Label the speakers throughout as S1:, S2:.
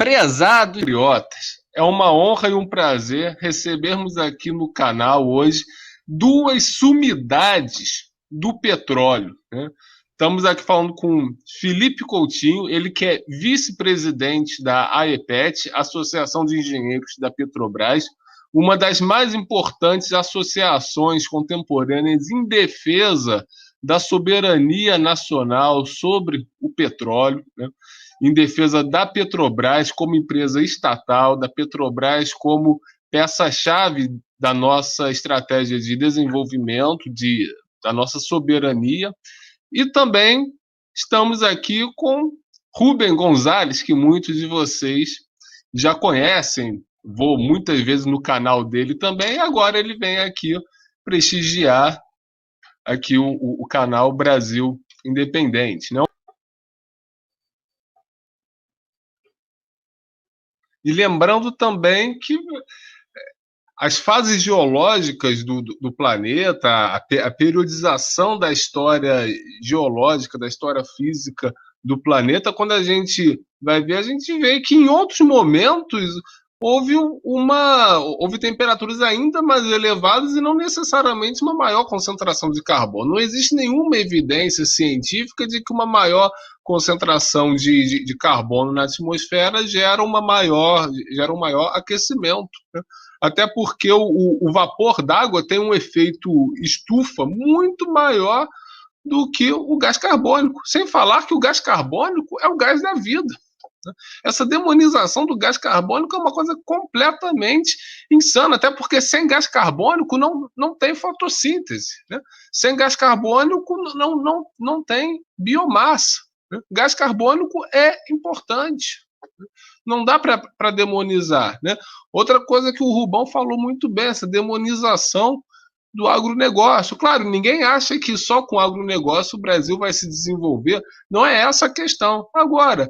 S1: Prezados patriotas, é uma honra e um prazer recebermos aqui no canal hoje duas sumidades do petróleo, né? Estamos aqui falando com Felipe Coutinho, ele que é vice-presidente da AEPET, Associação de Engenheiros da Petrobras, uma das mais importantes associações contemporâneas em defesa da soberania nacional sobre o petróleo, né? Em defesa da Petrobras como empresa estatal, da Petrobras como peça-chave da nossa estratégia de desenvolvimento, da nossa soberania. E também estamos aqui com Rubem Gonzalez, que muitos de vocês já conhecem, vou muitas vezes no canal dele também, e agora ele vem aqui prestigiar aqui o canal Brasil Independente, não? E lembrando também que as fases geológicas do planeta, a periodização da história geológica, da história física do planeta, quando a gente vai ver, a gente vê que em outros momentos houve temperaturas ainda mais elevadas e não necessariamente uma maior concentração de carbono. Não existe nenhuma evidência científica de que uma maior concentração de carbono na atmosfera gera um maior aquecimento, né? Até porque o vapor d'água tem um efeito estufa muito maior do que o gás carbônico. Sem falar que o gás carbônico é o gás da vida. Essa demonização do gás carbônico é uma coisa completamente insana, até porque sem gás carbônico não tem fotossíntese, né? Sem gás carbônico não tem biomassa, né? Gás carbônico é importante. Não dá para demonizar, né? Outra coisa que o Rubão falou muito bem, essa demonização do agronegócio. Claro, ninguém acha que só com o agronegócio o Brasil vai se desenvolver. Não é essa a questão. Agora,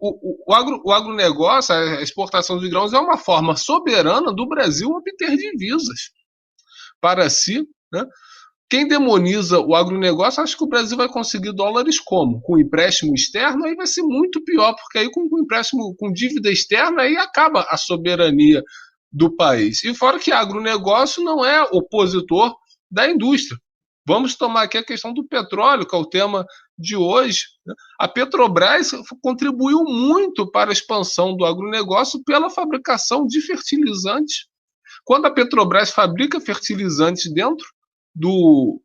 S1: o agronegócio, a exportação de grãos, é uma forma soberana do Brasil obter divisas para si, né? Quem demoniza o agronegócio acha que o Brasil vai conseguir dólares como? Com empréstimo externo? Aí vai ser muito pior, porque aí com empréstimo, com dívida externa, aí acaba a soberania do país. E fora que agronegócio não é opositor da indústria. Vamos tomar aqui a questão do petróleo, que é o tema de hoje. A Petrobras contribuiu muito para a expansão do agronegócio pela fabricação de fertilizantes. Quando a Petrobras fabrica fertilizantes dentro do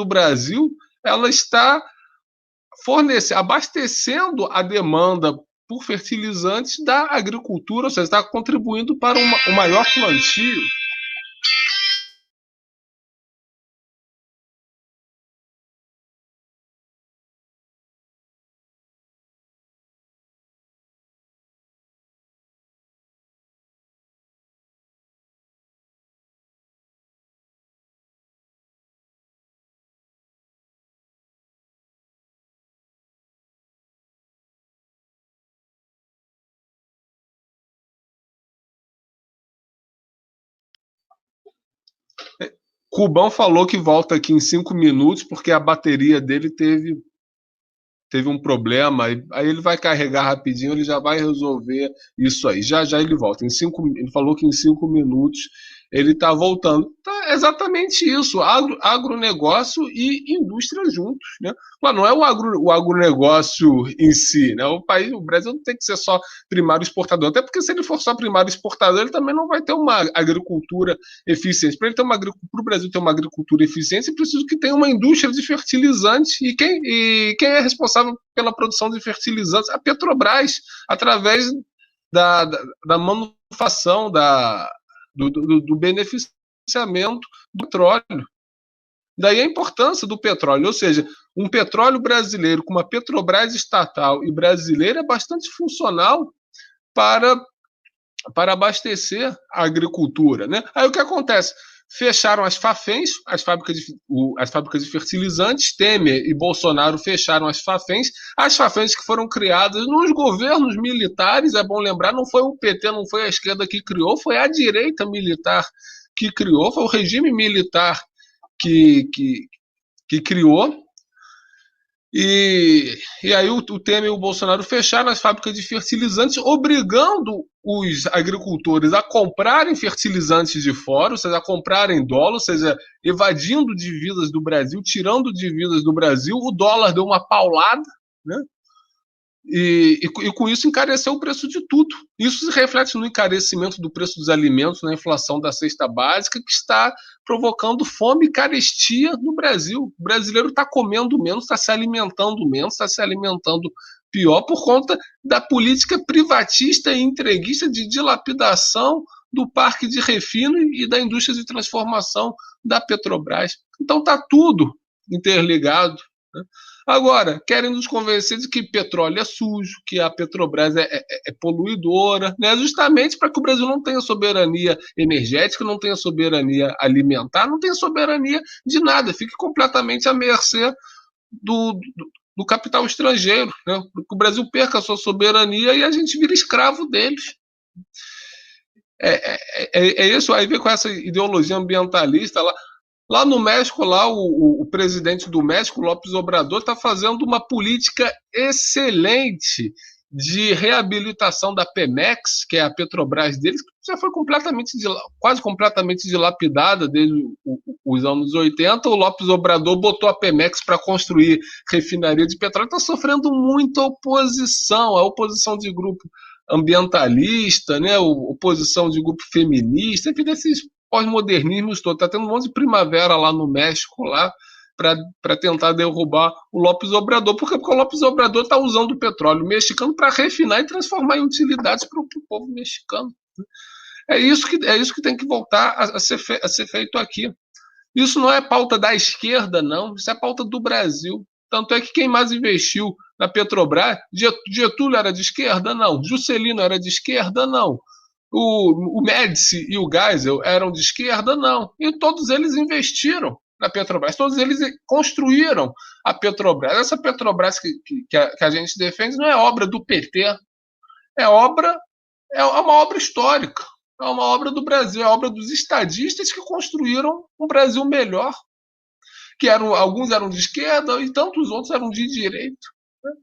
S1: Brasil, ela está abastecendo a demanda por fertilizantes da agricultura, ou seja, está contribuindo para um maior plantio. Rubão falou que volta aqui em 5 minutos, porque a bateria dele teve um problema, aí ele vai carregar rapidinho, ele já vai resolver isso aí. Já já ele volta. Ele falou que em 5 minutos ele está voltando. Tá exatamente isso, agronegócio e indústria juntos, né? Mas não é o agronegócio em si, né? O Brasil não tem que ser só primário exportador, até porque se ele for só primário exportador, ele também não vai ter uma agricultura eficiente. Para o Brasil ter uma agricultura eficiente, é preciso que tenha uma indústria de fertilizantes. E quem é responsável pela produção de fertilizantes? A Petrobras, através da manufação, do beneficiamento do petróleo. Daí a importância do petróleo, ou seja, um petróleo brasileiro com uma Petrobras estatal e brasileira é bastante funcional para abastecer a agricultura, né? Aí o que acontece? Fecharam as Fafens, as fábricas de fertilizantes. Temer e Bolsonaro fecharam as Fafens que foram criadas nos governos militares. É bom lembrar, não foi o PT, não foi a esquerda que criou, foi a direita militar que criou, foi o regime militar que criou. E aí o Temer e o Bolsonaro fecharam as fábricas de fertilizantes, obrigando os agricultores a comprarem fertilizantes de fora, ou seja, a comprarem dólar, ou seja, evadindo dívidas do Brasil, tirando dívidas do Brasil. O dólar deu uma paulada, né? E com isso encareceu o preço de tudo. Isso se reflete no encarecimento do preço dos alimentos, na inflação da cesta básica, que está provocando fome e carestia no Brasil. O brasileiro está comendo menos, está se alimentando menos, está se alimentando pior por conta da política privatista e entreguista de dilapidação do parque de refino e da indústria de transformação da Petrobras. Então está tudo interligado, né? Agora, querem nos convencer de que petróleo é sujo, que a Petrobras é poluidora, né? Justamente para que o Brasil não tenha soberania energética, não tenha soberania alimentar, não tenha soberania de nada, fique completamente à mercê do capital estrangeiro, né? Que o Brasil perca a sua soberania e a gente vira escravo deles. É isso, aí vem com essa ideologia ambientalista lá. Lá no México, lá o presidente do México, López Obrador, está fazendo uma política excelente de reabilitação da Pemex, que é a Petrobras deles, que já foi quase completamente dilapidada desde os anos 80. O López Obrador botou a Pemex para construir refinaria de petróleo, está sofrendo muita oposição, a oposição de grupo ambientalista, né, oposição de grupo feminista, enfim, desses pós-modernismo todo. Está tendo um monte de primavera lá no México, lá para tentar derrubar o López Obrador. Por quê? Porque o López Obrador está usando o petróleo mexicano para refinar e transformar em utilidades para o povo mexicano. É isso que tem que voltar a ser feito aqui. Isso não é pauta da esquerda, não. Isso é pauta do Brasil. Tanto é que quem mais investiu na Petrobras, Getúlio era de esquerda? Não. Juscelino era de esquerda? Não. O Médici e o Geisel eram de esquerda? Não. E todos eles investiram na Petrobras, todos eles construíram a Petrobras. Essa Petrobras que a gente defende não é obra do PT, é uma obra histórica, é uma obra do Brasil, é obra dos estadistas que construíram um Brasil melhor, alguns eram de esquerda e tantos outros eram de direita.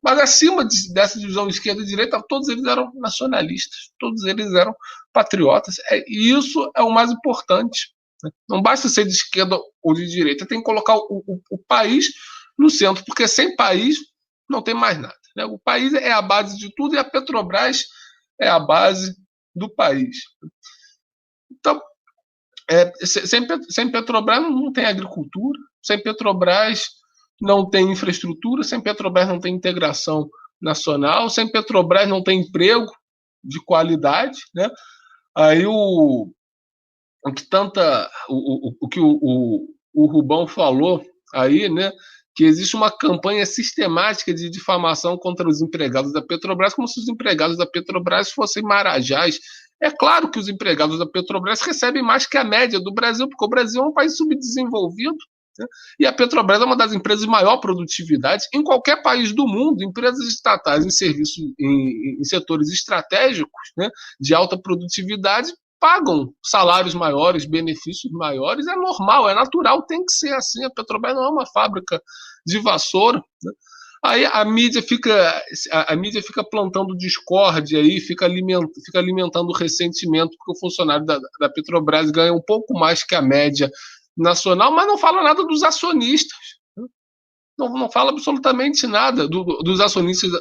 S1: Mas acima dessa divisão esquerda e direita, todos eles eram nacionalistas, todos eles eram patriotas. E isso é o mais importante. Não basta ser de esquerda ou de direita, tem que colocar o país no centro, porque sem país não tem mais nada, né? O país é a base de tudo e a Petrobras é a base do país. Então, sem Petrobras não tem agricultura, sem Petrobras não tem infraestrutura, sem Petrobras não tem integração nacional, sem Petrobras não tem emprego de qualidade, né? Aí o que o Rubão falou aí, né? Que existe uma campanha sistemática de difamação contra os empregados da Petrobras, como se os empregados da Petrobras fossem marajás. É claro que os empregados da Petrobras recebem mais que a média do Brasil, porque o Brasil é um país subdesenvolvido, né? E a Petrobras é uma das empresas de maior produtividade em qualquer país do mundo. Empresas estatais em serviços, em setores estratégicos, né, de alta produtividade, pagam salários maiores, benefícios maiores. É normal, é natural, tem que ser assim. A Petrobras não é uma fábrica de vassoura, né? Aí a mídia fica plantando discórdia aí, fica alimentando o ressentimento, porque o funcionário da Petrobras ganha um pouco mais que a média nacional, mas não fala nada dos acionistas. Não fala absolutamente nada dos acionistas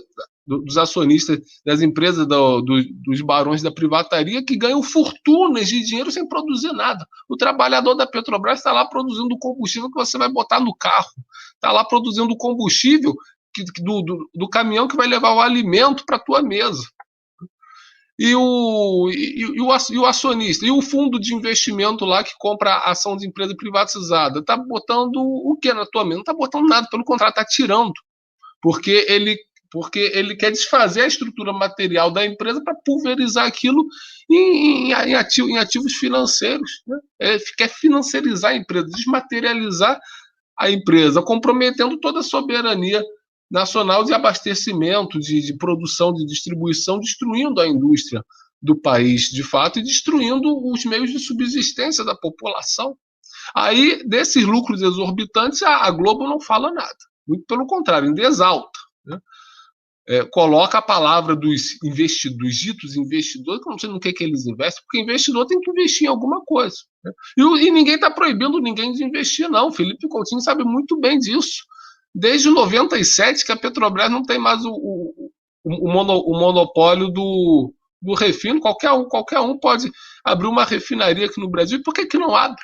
S1: das empresas, dos barões da privataria, que ganham fortunas de dinheiro sem produzir nada. O trabalhador da Petrobras está lá produzindo o combustível que você vai botar no carro, está lá produzindo o combustível do caminhão que vai levar o alimento para a tua mesa. E o acionista, e o fundo de investimento lá que compra a ação de empresa privatizada, está botando o que na tua mesa? Não está botando nada, pelo contrário, está tirando. Porque ele quer desfazer a estrutura material da empresa para pulverizar aquilo em ativos financeiros, né? Ele quer financiarizar a empresa, desmaterializar a empresa, comprometendo toda a soberania nacional de abastecimento, de produção, de distribuição, destruindo a indústria do país, de fato, e destruindo os meios de subsistência da população. Aí, desses lucros exorbitantes, a Globo não fala nada. muito pelo contrário, ainda exalta, né? Coloca a palavra dos investidores, ditos investidores, que eu não sei no que eles investem, porque investidor tem que investir em alguma coisa, né? E ninguém está proibindo ninguém de investir, não. Felipe Coutinho sabe muito bem disso. Desde 97 que a Petrobras não tem mais o monopólio do refino. Qualquer um pode abrir uma refinaria aqui no Brasil. E por que não abre?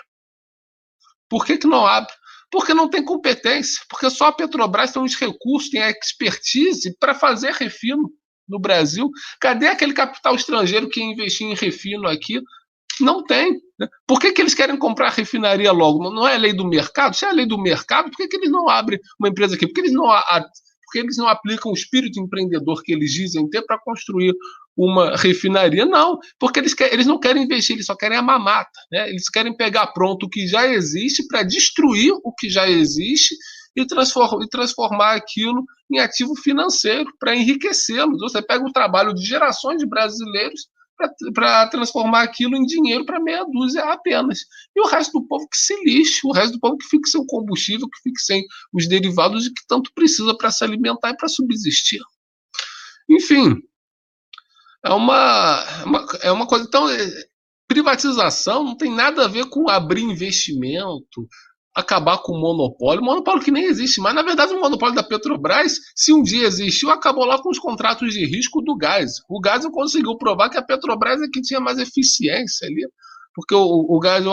S1: Por que não abre? Porque não tem competência, porque só a Petrobras tem os recursos, tem a expertise para fazer refino no Brasil. Cadê aquele capital estrangeiro que ia investir em refino aqui? Não tem, né? Por que eles querem comprar a refinaria logo? Não é a lei do mercado? Se é a lei do mercado, por que eles não abrem uma empresa aqui? Porque eles não aplicam o espírito empreendedor que eles dizem ter para construir uma refinaria? Não, porque eles não querem investir, eles só querem a mamata, né? Eles querem pegar pronto o que já existe para destruir o que já existe e transformar aquilo em ativo financeiro para enriquecê-los. Você pega o trabalho de gerações de brasileiros para transformar aquilo em dinheiro para meia dúzia apenas. E o resto do povo que se lixe, o resto do povo que fique sem combustível, que fique sem os derivados de que tanto precisa para se alimentar e para subsistir. Enfim, é uma coisa tão... Privatização não tem nada a ver com abrir investimento, acabar com o monopólio que nem existe, mas na verdade o monopólio da Petrobras, se um dia existiu, acabou lá com os contratos de risco do gás. O gás conseguiu provar que a Petrobras é que tinha mais eficiência ali, porque o gás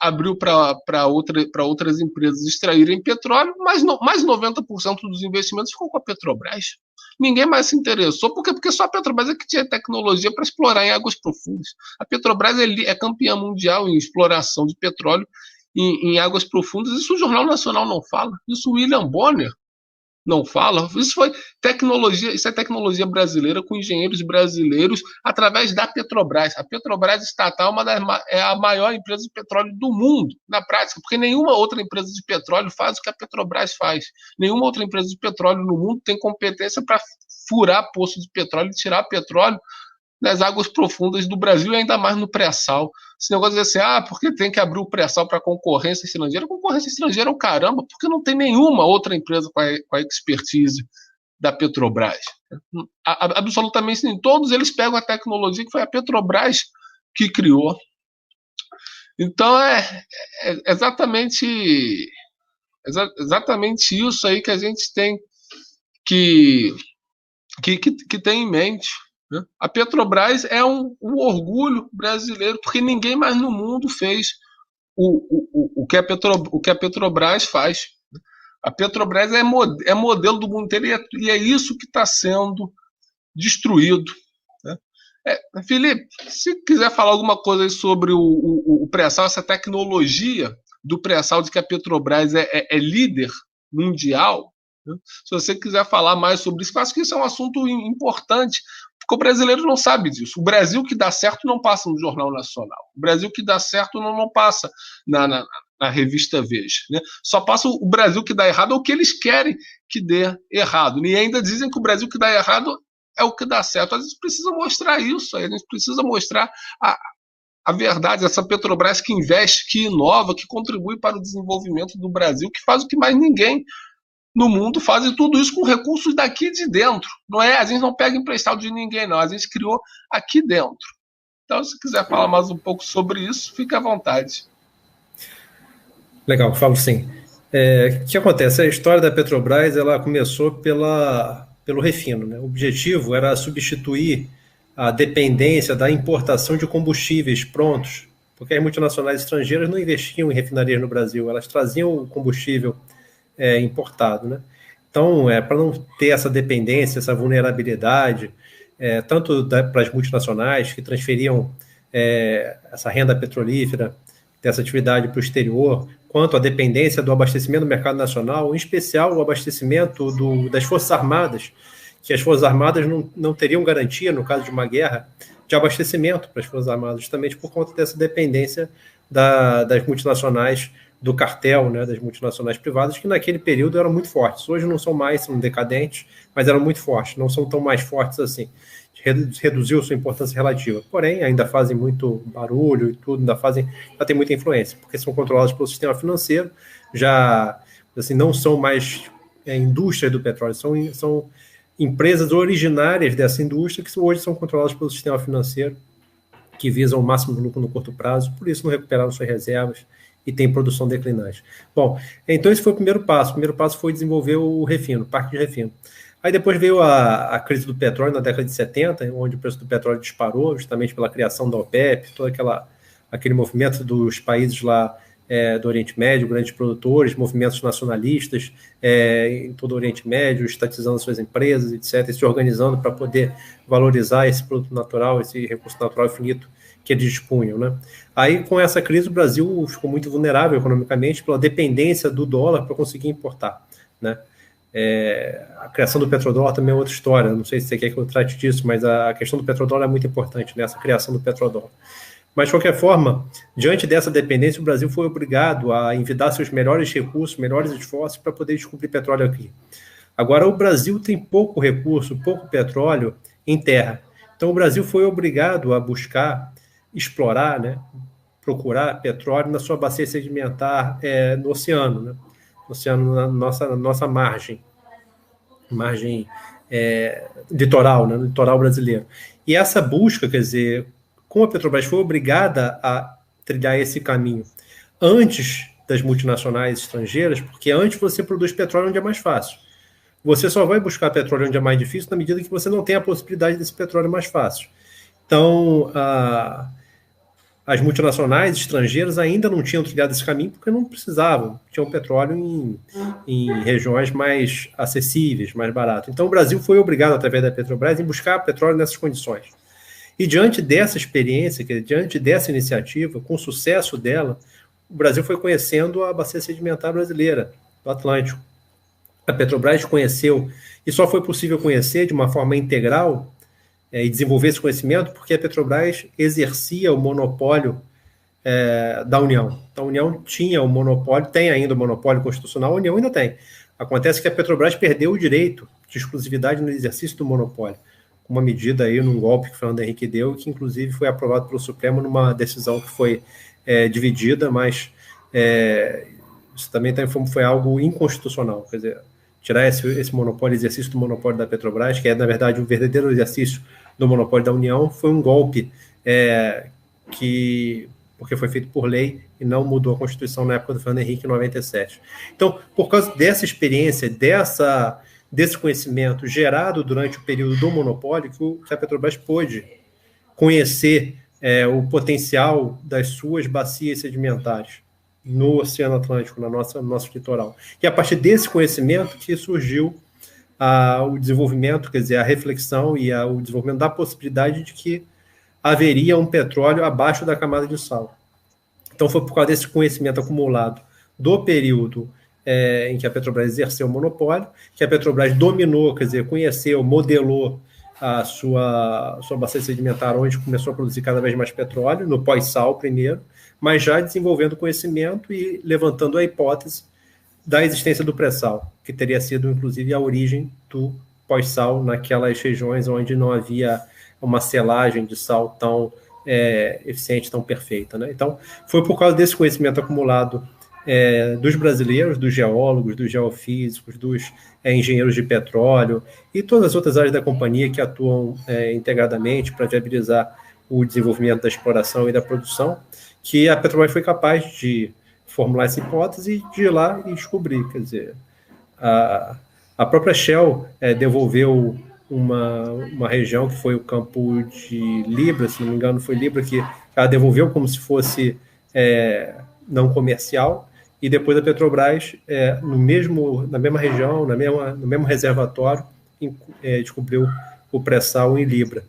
S1: abriu para outras empresas extraírem petróleo, mas mais 90% dos investimentos ficou com a Petrobras. Ninguém mais se interessou, porque só a Petrobras é que tinha tecnologia para explorar em águas profundas. A Petrobras é campeã mundial em exploração de petróleo em águas profundas. Isso o Jornal Nacional não fala, isso o William Bonner não fala. Isso é tecnologia brasileira com engenheiros brasileiros através da Petrobras. A Petrobras estatal é a maior empresa de petróleo do mundo, na prática, porque nenhuma outra empresa de petróleo faz o que a Petrobras faz. Nenhuma outra empresa de petróleo no mundo tem competência para furar poço de petróleo e tirar petróleo das águas profundas do Brasil e ainda mais no pré-sal. Esse negócio de dizer assim, porque tem que abrir o pré-sal para concorrência estrangeira. Concorrência estrangeira é o caramba, porque não tem nenhuma outra empresa com a expertise da Petrobras. Absolutamente nem todos eles pegam a tecnologia que foi a Petrobras que criou. Então é exatamente isso aí que a gente tem que ter em mente. A Petrobras é um orgulho brasileiro, porque ninguém mais no mundo fez o que a Petrobras faz. A Petrobras é modelo do mundo inteiro e é isso que está sendo destruído. Felipe, se quiser falar alguma coisa aí sobre o pré-sal, essa tecnologia do pré-sal de que a Petrobras é líder mundial, né? Se você quiser falar mais sobre isso, eu acho que isso é um assunto importante, porque o brasileiro não sabe disso. O Brasil que dá certo não passa no Jornal Nacional. O Brasil que dá certo não passa na revista Veja, né? Só passa o Brasil que dá errado, é o que eles querem que dê errado. E ainda dizem que o Brasil que dá errado é o que dá certo. A gente precisa mostrar isso, a gente precisa mostrar a verdade, essa Petrobras que investe, que inova, que contribui para o desenvolvimento do Brasil, que faz o que mais ninguém no mundo faz, e tudo isso com recursos daqui de dentro. Não é, a gente não pega emprestado de ninguém, não. A gente criou aqui dentro. Então, se quiser falar mais um pouco sobre isso, fique à vontade.
S2: Legal, falo sim. O que acontece? A história da Petrobras ela começou pelo refino, né? O objetivo era substituir a dependência da importação de combustíveis prontos, porque as multinacionais estrangeiras não investiam em refinarias no Brasil, elas traziam o combustível importado, né? Então, para não ter essa dependência, essa vulnerabilidade, tanto para as multinacionais que transferiam essa renda petrolífera dessa atividade para o exterior, quanto a dependência do abastecimento do mercado nacional, em especial o abastecimento das Forças Armadas, que as Forças Armadas não teriam garantia, no caso de uma guerra, de abastecimento para as Forças Armadas, justamente por conta dessa dependência das multinacionais, do cartel, né, das multinacionais privadas, que naquele período eram muito fortes. Hoje não são mais, são decadentes, mas eram muito fortes, não são tão mais fortes assim. Reduziu sua importância relativa. Porém, ainda fazem muito barulho e tudo, ainda tem muita influência, porque são controlados pelo sistema financeiro, já assim, não são mais indústrias do petróleo, são empresas originárias dessa indústria que hoje são controladas pelo sistema financeiro, que visam o máximo de lucro no curto prazo, por isso não recuperaram suas reservas e tem produção declinante. Bom, então esse foi o primeiro passo. O primeiro passo foi desenvolver o refino, o parque de refino. Aí depois veio a crise do petróleo na década de 70, onde o preço do petróleo disparou, justamente pela criação da OPEP, todo aquele movimento dos países lá do Oriente Médio, grandes produtores, movimentos nacionalistas em todo o Oriente Médio, estatizando suas empresas, etc., e se organizando para poder valorizar esse produto natural, esse recurso natural infinito que eles dispunham, né? Aí, com essa crise, o Brasil ficou muito vulnerável economicamente pela dependência do dólar para conseguir importar, né? A criação do petrodólar também é outra história, não sei se você quer que eu trate disso, mas a questão do petrodólar é muito importante, né? Essa criação do petrodólar. Mas, de qualquer forma, diante dessa dependência, o Brasil foi obrigado a envidar seus melhores recursos, melhores esforços para poder descobrir petróleo aqui. Agora, o Brasil tem pouco recurso, pouco petróleo em terra. Então, o Brasil foi obrigado a buscar, explorar, né, procurar petróleo na sua bacia sedimentar no oceano, né? No oceano, na nossa margem litoral, né, no litoral brasileiro. E essa busca, quer dizer, como a Petrobras foi obrigada a trilhar esse caminho antes das multinacionais estrangeiras, porque antes você produz petróleo onde é mais fácil. Você só vai buscar petróleo onde é mais difícil na medida que você não tem a possibilidade desse petróleo mais fácil. Então, as multinacionais estrangeiras ainda não tinham trilhado esse caminho porque não precisavam, tinham petróleo em regiões mais acessíveis, mais barato. Então, o Brasil foi obrigado, através da Petrobras, em buscar petróleo nessas condições. E diante dessa experiência, diante dessa iniciativa, com o sucesso dela, o Brasil foi conhecendo a bacia sedimentar brasileira, do Atlântico. A Petrobras conheceu, e só foi possível conhecer de uma forma integral e desenvolver esse conhecimento porque a Petrobras exercia o monopólio da União. Então, a União tinha o monopólio, tem ainda o monopólio constitucional, a União ainda tem. Acontece que a Petrobras perdeu o direito de exclusividade no exercício do monopólio, com uma medida aí num golpe que o Fernando Henrique deu, que inclusive foi aprovado pelo Supremo numa decisão que foi dividida, mas isso também foi algo inconstitucional, quer dizer, tirar esse monopólio, exercício do monopólio da Petrobras, que é, na verdade, o verdadeiro exercício do monopólio da União, foi um golpe porque foi feito por lei e não mudou a Constituição na época do Fernando Henrique, em 97. Então, por causa dessa experiência, desse conhecimento gerado durante o período do monopólio, que a Petrobras pôde conhecer o potencial das suas bacias sedimentares no Oceano Atlântico, no nosso litoral. E a partir desse conhecimento que surgiu o desenvolvimento, quer dizer, a reflexão e o desenvolvimento da possibilidade de que haveria um petróleo abaixo da camada de sal. Então, foi por causa desse conhecimento acumulado do período em que a Petrobras exerceu o monopólio, que a Petrobras dominou, quer dizer, conheceu, modelou a sua bacia sedimentar, onde começou a produzir cada vez mais petróleo, no pós-sal primeiro, mas já desenvolvendo conhecimento e levantando a hipótese da existência do pré-sal, que teria sido, inclusive, a origem do pós-sal naquelas regiões onde não havia uma selagem de sal tão eficiente, tão perfeita, né? Então, foi por causa desse conhecimento acumulado dos brasileiros, dos geólogos, dos geofísicos, dos engenheiros de petróleo e todas as outras áreas da companhia que atuam integradamente para viabilizar o desenvolvimento da exploração e da produção, que a Petrobras foi capaz de formular essa hipótese e de ir lá e descobrir. Quer dizer, a própria Shell devolveu uma região que foi o campo de Libra, se não me engano, foi Libra, que ela devolveu como se fosse não comercial, e depois a Petrobras, na mesma região, no mesmo reservatório, descobriu o pré-sal em Libra.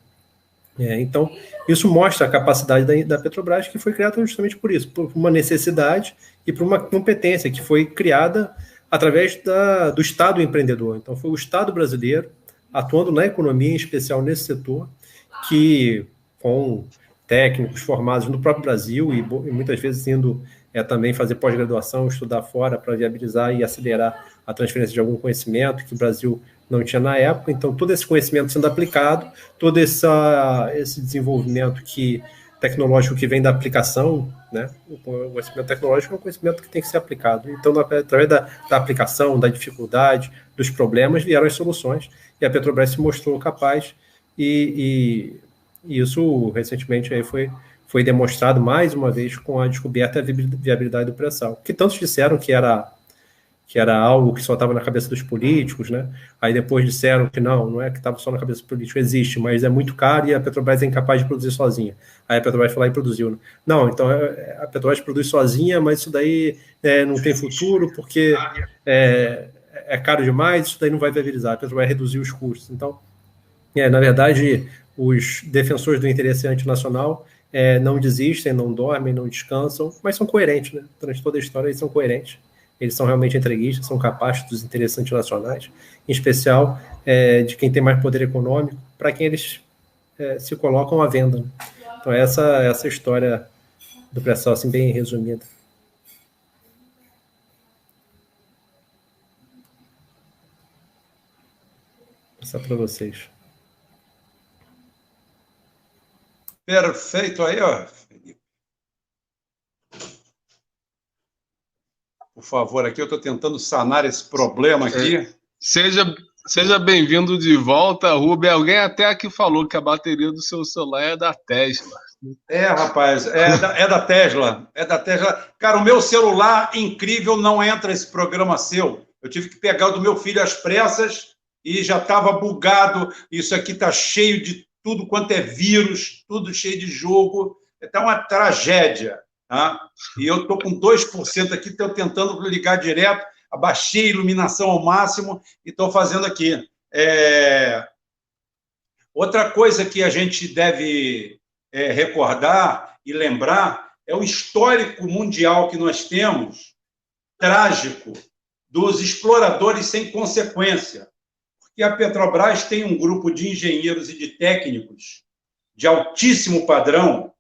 S2: Então, isso mostra a capacidade da Petrobras, que foi criada justamente por isso, por uma necessidade e por uma competência que foi criada através do Estado empreendedor. Então, foi o Estado brasileiro, atuando na economia, em especial nesse setor, que, com técnicos formados no próprio Brasil e muitas vezes indo também fazer pós-graduação, estudar fora para viabilizar e acelerar a transferência de algum conhecimento que o Brasil não tinha na época. Então, todo esse conhecimento sendo aplicado, todo esse desenvolvimento que tecnológico que vem da aplicação, né? O conhecimento tecnológico é um conhecimento que tem que ser aplicado. Então, através da aplicação, da dificuldade, dos problemas, vieram as soluções, e a Petrobras se mostrou capaz, e isso, recentemente, aí foi demonstrado mais uma vez com a descoberta e a viabilidade do pré-sal, que tantos disseram que era algo que só estava na cabeça dos políticos, né? Aí depois disseram que não é que estava só na cabeça dos políticos, existe, mas é muito caro e a Petrobras é incapaz de produzir sozinha. Aí a Petrobras foi lá e produziu. Né? Não, então a Petrobras produz sozinha, mas isso daí não tem futuro porque é caro demais, isso daí não vai viabilizar, a Petrobras reduziu os custos. Então, na verdade, os defensores do interesse antinacional não desistem, não dormem, não descansam, mas são coerentes, né? Durante toda a história eles são coerentes. Eles são realmente entreguistas, são capazes dos interesses antinacionais, em especial de quem tem mais poder econômico, para quem eles se colocam à venda. Né? Então, essa história do pré-sal, assim, bem resumida. Vou passar para vocês.
S3: Perfeito aí, ó. Por favor, aqui eu estou tentando sanar esse problema aqui.
S1: Seja bem-vindo de volta, Rubem. Alguém até aqui falou que a bateria do seu celular é da Tesla.
S3: Rapaz, é da Tesla. É da Tesla. Cara, o meu celular, incrível, não entra esse programa seu. Eu tive que pegar o do meu filho às pressas e já estava bugado. Isso aqui está cheio de tudo quanto é vírus, tudo cheio de jogo. Está uma tragédia. Tá? E eu estou com 2% aqui, estou tentando ligar direto, abaixei a iluminação ao máximo e estou fazendo aqui. Outra coisa que a gente deve recordar e lembrar é o histórico mundial que nós temos, trágico, dos exploradores sem consequência. Porque a Petrobras tem um grupo de engenheiros e de técnicos de altíssimo padrão,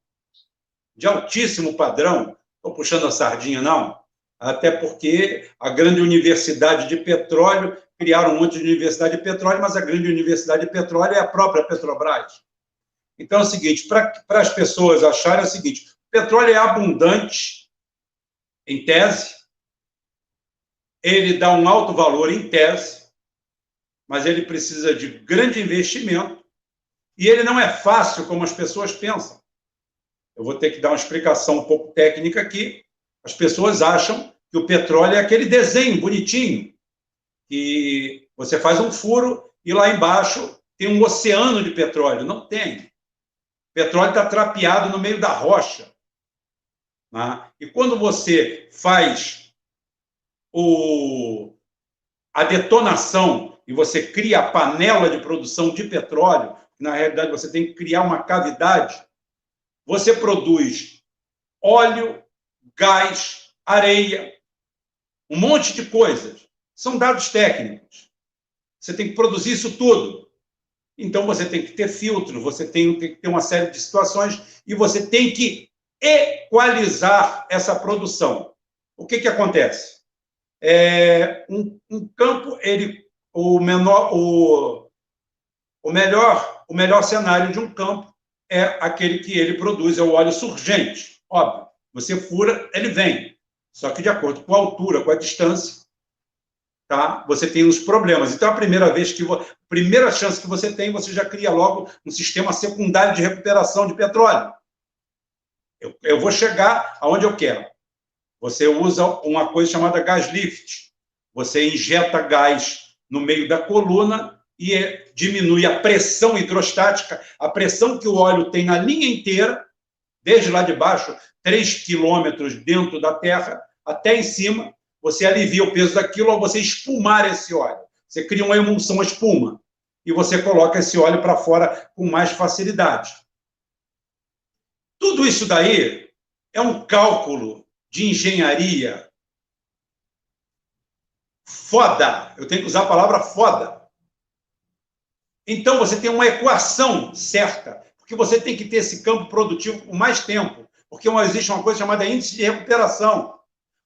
S3: estou puxando a sardinha, não, até porque a grande universidade de petróleo, criaram um monte de universidade de petróleo, mas a grande universidade de petróleo é a própria Petrobras. Então é o seguinte, para as pessoas acharem é o seguinte, o petróleo é abundante, em tese, ele dá um alto valor em tese, mas ele precisa de grande investimento, e ele não é fácil como as pessoas pensam. Eu vou ter que dar uma explicação um pouco técnica aqui. As pessoas acham que o petróleo é aquele desenho bonitinho, que você faz um furo e lá embaixo tem um oceano de petróleo. Não tem. O petróleo está trapeado no meio da rocha. Né? E quando você faz a detonação e você cria a panela de produção de petróleo, na realidade você tem que criar uma cavidade, você produz óleo, gás, areia, um monte de coisas. São dados técnicos. Você tem que produzir isso tudo. Então, você tem que ter filtro, você tem que ter uma série de situações e você tem que equalizar essa produção. O que acontece? Um campo, o melhor cenário de um campo é aquele que ele produz, é o óleo surgente. Óbvio, você fura, ele vem. Só que de acordo com a altura, com a distância, tá? Você tem os problemas. Então, a primeira chance que você tem, você já cria logo um sistema secundário de recuperação de petróleo. Eu vou chegar aonde eu quero. Você usa uma coisa chamada gas lift. Você injeta gás no meio da coluna e diminui a pressão hidrostática, a pressão que o óleo tem na linha inteira, desde lá de baixo, 3 quilômetros dentro da terra, até em cima, você alivia o peso daquilo ao você espumar esse óleo. Você cria uma emulsão, uma espuma, e você coloca esse óleo para fora com mais facilidade. Tudo isso daí é um cálculo de engenharia foda. Eu tenho que usar a palavra foda. Então, você tem uma equação certa, porque você tem que ter esse campo produtivo por mais tempo, porque existe uma coisa chamada índice de recuperação.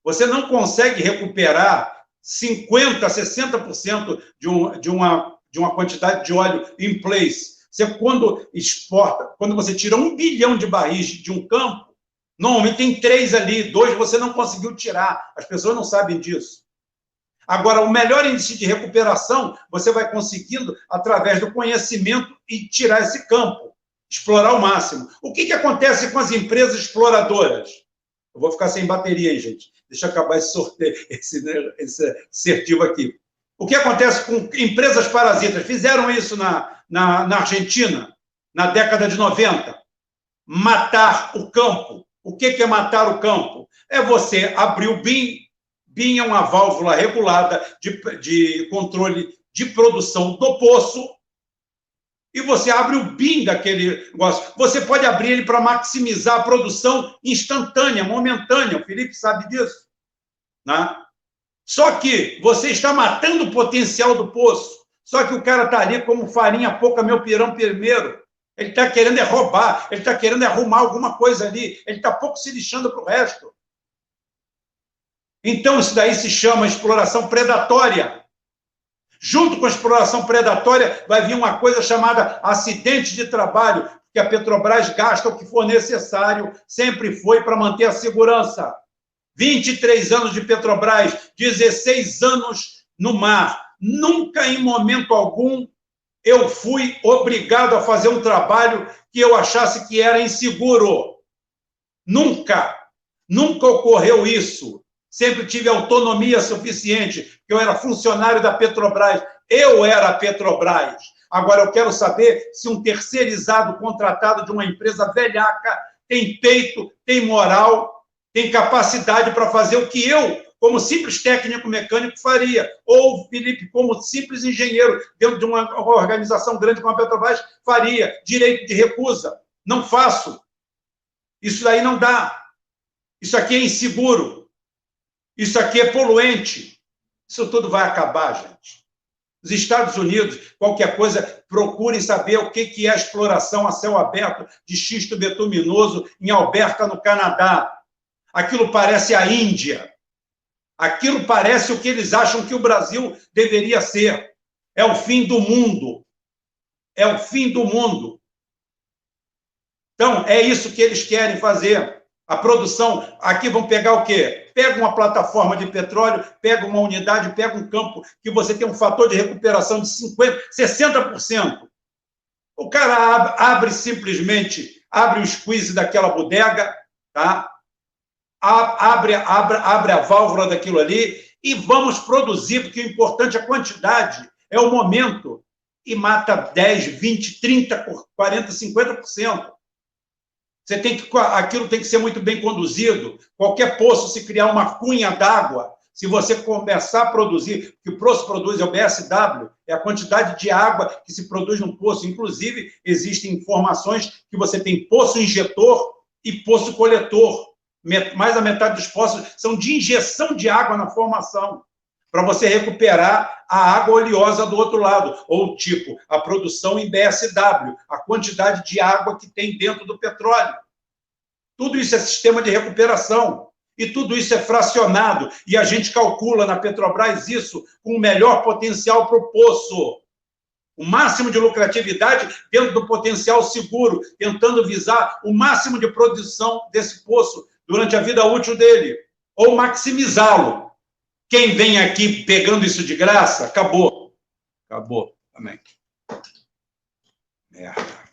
S3: Você não consegue recuperar 50%, 60% de uma quantidade de óleo in place Você, quando exporta, quando você tira 1 bilhão de barris de um campo, normalmente tem 3 ali, 2 você não conseguiu tirar. As pessoas não sabem disso. Agora, o melhor índice de recuperação você vai conseguindo através do conhecimento e tirar esse campo, explorar ao máximo. O que acontece com as empresas exploradoras? Eu vou ficar sem bateria aí, gente. Deixa eu acabar esse sorteio, esse assertivo aqui. O que acontece com empresas parasitas? Fizeram isso na Argentina, na década de 90. Matar o campo. O que é matar o campo? É você abrir o BIM. BIM é uma válvula regulada de controle de produção do poço, e você abre o BIM daquele negócio. Você pode abrir ele para maximizar a produção instantânea, momentânea. O Felipe sabe disso. Né? Só que você está matando o potencial do poço. Só que o cara está ali como farinha pouca, meu pirão primeiro. Ele está querendo roubar, ele está querendo arrumar alguma coisa ali. Ele está pouco se lixando para o resto. Então, isso daí se chama exploração predatória. Junto com a exploração predatória, vai vir uma coisa chamada acidente de trabalho, que a Petrobras gasta o que for necessário, sempre foi para manter a segurança. 23 anos de Petrobras, 16 anos no mar. Nunca, em momento algum, eu fui obrigado a fazer um trabalho que eu achasse que era inseguro. Nunca. Nunca ocorreu isso. Sempre tive autonomia suficiente, porque eu era funcionário da Petrobras. Eu era a Petrobras. Agora, eu quero saber se um terceirizado contratado de uma empresa velhaca tem peito, tem moral, tem capacidade para fazer o que eu, como simples técnico mecânico, faria. Ou o Felipe, como simples engenheiro, dentro de uma organização grande como a Petrobras, faria. Direito de recusa. Não faço. Isso daí não dá. Isso aqui é inseguro. Isso aqui é poluente. Isso tudo vai acabar, gente. Os Estados Unidos, qualquer coisa, procurem saber o que é a exploração a céu aberto de xisto betuminoso em Alberta, no Canadá. Aquilo parece a Índia. Aquilo parece o que eles acham que o Brasil deveria ser. É o fim do mundo. É o fim do mundo. Então, é isso que eles querem fazer. A produção, aqui vão pegar o quê? Pega uma plataforma de petróleo, pega uma unidade, pega um campo que você tem um fator de recuperação de 50%, 60%. O cara simplesmente abre o squeeze daquela bodega, tá? Abre a válvula daquilo ali e vamos produzir, porque o importante é a quantidade, é o momento, e mata 10, 20, 30, 40, 50%. Aquilo tem que ser muito bem conduzido. Qualquer poço, se criar uma cunha d'água, se você começar a produzir, que o poço produz é o BSW, é a quantidade de água que se produz num poço. Inclusive, existem informações que você tem poço injetor e poço coletor. Mais da metade dos poços são de injeção de água na formação, para você recuperar a água oleosa do outro lado, ou tipo, a produção em BSW, a quantidade de água que tem dentro do petróleo. Tudo isso é sistema de recuperação, e tudo isso é fracionado, e a gente calcula na Petrobras isso com o melhor potencial para o poço. O máximo de lucratividade dentro do potencial seguro, tentando visar o máximo de produção desse poço durante a vida útil dele, ou maximizá-lo. Quem vem aqui pegando isso de graça, acabou. Acabou. Amém. Merda.